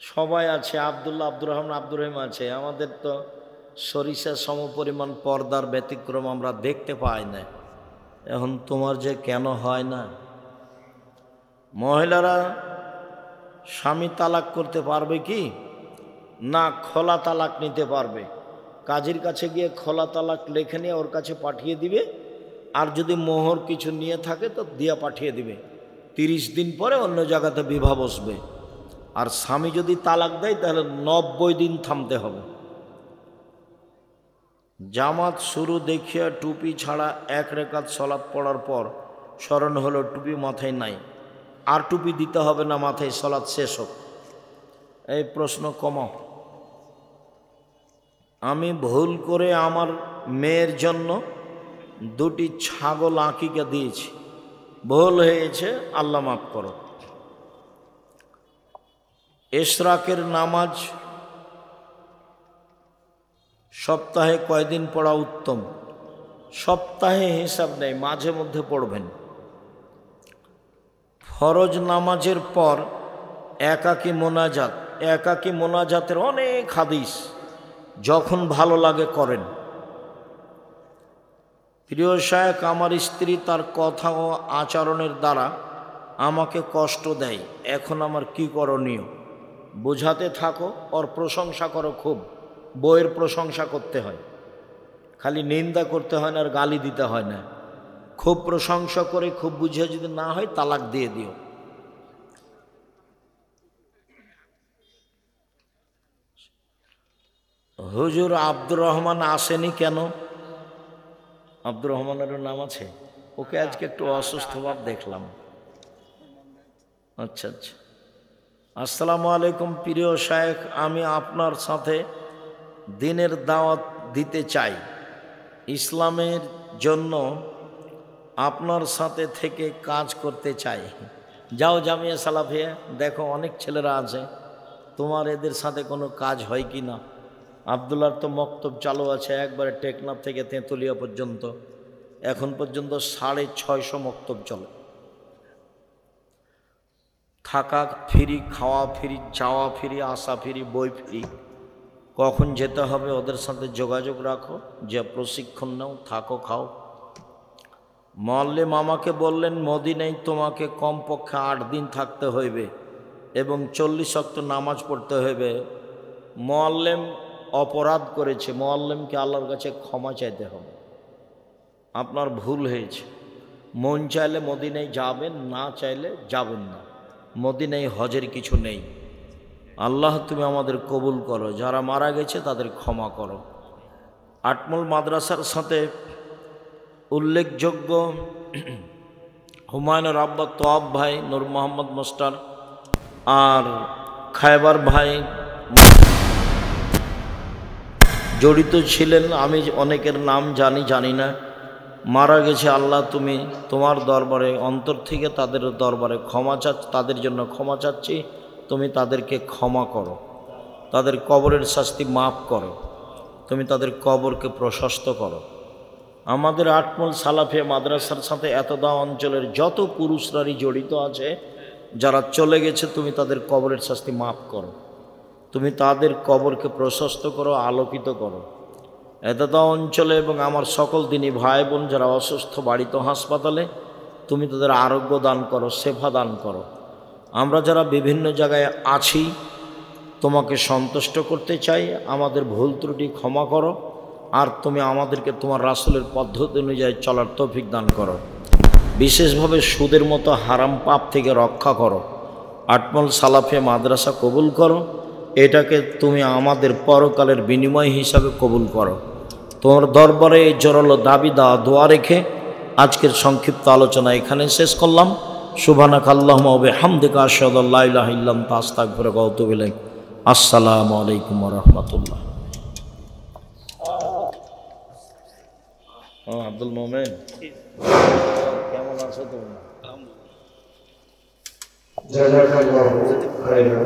সবাই আছে, আব্দুল্লাহ, আব্দুর রহমান, আব্দুর রহিম আছে। আমাদের তো সরিষা সমপরিমাণ পর্দার ব্যতিক্রম আমরা দেখতে পাই না। এখন তোমার যে কেন হয় না? মহিলারা স্বামী তালাক করতে পারবে কি না? খোলা তালাক নিতে পারবে। কাজীর কাছে গিয়ে খোলা তালাক লেখে নিয়ে ওর কাছে পাঠিয়ে দিবে, আর যদি মোহর কিছু নিয়ে থাকে তো দিয়া পাঠিয়ে দিবে। 30 দিন পরে অন্য জায়গাতে বিবাহ বসবে। আর স্বামী যদি তালাক দেয় তাহলে 90 দিন থামতে হবে। জামাত শুরু দেখিয়া টুপি ছাড়া 1 রাকাত সালাত পড়ার পর স্মরণ হলো টুপি মাথায় নাই, আর টুপি দিতে হবে না মাথায়, সালাত শেষ হোক। এই প্রশ্ন কমাও। আমি ভুল করে আমার মেয়ের জন্য 2টি ছাগল আকিকা দিয়েছি, ভুল হয়েছে, আল্লাহ মাফ করো। ইশরাকের নামাজ সপ্তাহে কয়দিন পড়া উত্তম? সপ্তাহে হিসাব নেই, মাঝে মধ্যে পড়বেন। ফরজ নামাজের পর একাকী মোনাজাতের অনেক হাদিস, যখন ভালো লাগে করেন। প্রিয় শায়েখ, আমার স্ত্রী তার কথা ও আচরণের দ্বারা আমাকে কষ্ট দেয়, এখন আমার কি করণীয়? বোঝাতে থাকো, ওর প্রশংসা করো খুব। বইয়ের প্রশংসা করতে হয়, খালি নিন্দা করতে হয় না, আর গালি দিতে হয় না। খুব প্রশংসা করে খুব বুঝিয়ে যদি না হয় তালাক দিয়ে দিও। হুজুর আব্দুর রহমান আসেনি কেন? আব্দুর রহমানেরও নাম আছে? ওকে আজকে একটু অসুস্থ ভাব দেখলাম। আচ্ছা আচ্ছা। আসসালামু আলাইকুম প্রিয় শায়েখ, আমি আপনার সাথে দিনের দাওয়াত দিতে চাই। ইসলামের জন্য আপনার সাথে থেকে কাজ করতে চাই। যাও জামিয়া সালাফিয়া, দেখো অনেক ছেলেরা আছে, তোমার এদের সাথে কোনো কাজ হয় কি না। আবদুল্লাহর তো মক্তব চালু আছে, একবারে টেকনাফ থেকে তেঁতুলিয়া পর্যন্ত, এখন পর্যন্ত 650 মক্তব চলে। থাকা ফ্রি, খাওয়া ফ্রি, যাওয়া ফ্রি, আসা ফ্রি, বই ফ্রি। কখন যেতে হবে ওদের সাথে যোগাযোগ রাখো, যে প্রশিক্ষণ নাও, থাকো, খাও। মুআল্লিম আমাকে বললেন মদিনায় তোমাকে কমপক্ষে 8 দিন থাকতে হইবে এবং 40 ওয়াক্ত নামাজ পড়তে হইবে। মুআল্লিম অপরাধ করেছে, মুআল্লিমকে আল্লাহর কাছে ক্ষমা চাইতে হবে। আপনার ভুল হয়েছে, মন চাইলে মদিনায় যাবেন, না চাইলে যাবেন না। মদিনায় হজের কিছু নেই। আল্লাহ তুমি আমাদের কবুল করো, যারা মারা গেছে তাদের ক্ষমা করো। আটমল মাদ্রাসার সাথে উল্লেখযোগ্য হুমায়ুনের আব্বা তোয়াব ভাই, নূর মোহাম্মদ মাস্টার আর খায়বার ভাই জড়িত ছিলেন। আমি অনেকের নাম জানি না, মারা গেছে। আল্লাহ তুমি তোমার দরবারে অন্তর থেকে তাদের দরবারে ক্ষমা চাচ্ছি, তাদের জন্য ক্ষমা চাচ্ছি। তুমি তাদেরকে ক্ষমা করো, তাদের কবরের শাস্তি মাফ করো, তুমি তাদের কবরকে প্রশস্ত করো। আমাদের আটমল সালাফিয়া মাদ্রাসার সাথে এতদা অঞ্চলের যত পুরুষরাই জড়িত আছে, যারা চলে গেছে, তুমি তাদের কবরের শাস্তি মাফ করো, তুমি তাদের কবরকে প্রশস্ত করো, আলোকিত করো। এতদা অঞ্চলে এবং আমার সকল দিনী ভাই বোন যারা অসুস্থ, বাড়িতে হাসপাতালে, তুমি তাদের আরোগ্য দান করো, সেবা দান করো। আমরা যারা বিভিন্ন জায়গায় আছি, তোমাকে সন্তুষ্ট করতে চাই, আমাদের ভুল ত্রুটি ক্ষমা করো, আর তুমি আমাদেরকে তোমার রাসূলের পদ্ধতি অনুযায়ী চলার তৌফিক দান করো। বিশেষভাবে সুদের মতো হারাম পাপ থেকে রক্ষা করো। আটমল সালাফিয়া মাদ্রাসা কবুল করো, এটাকে তুমি আমাদের পরকালের বিনিময় হিসাবে কবুল করো। তোমার দরবারে এই জোরালো দাবি দেওয়া দোয়া রেখে আজকের সংক্ষিপ্ত আলোচনা এখানে শেষ করলাম। সুবহানাকা আল্লাহুম্মা ওয়া বিহামদিকা আশহাদু আল্লা ইলাহা ইল্লা আনতা আস্তাগফিরুকা ওয়া আতুবু ইলাইক। আসসালামু আলাইকুম ওয়া রাহমাতুল্লাহ। আব্দুল মোমেন, কেমন আছো তুমি? জাযাকাল্লাহু খাইরান।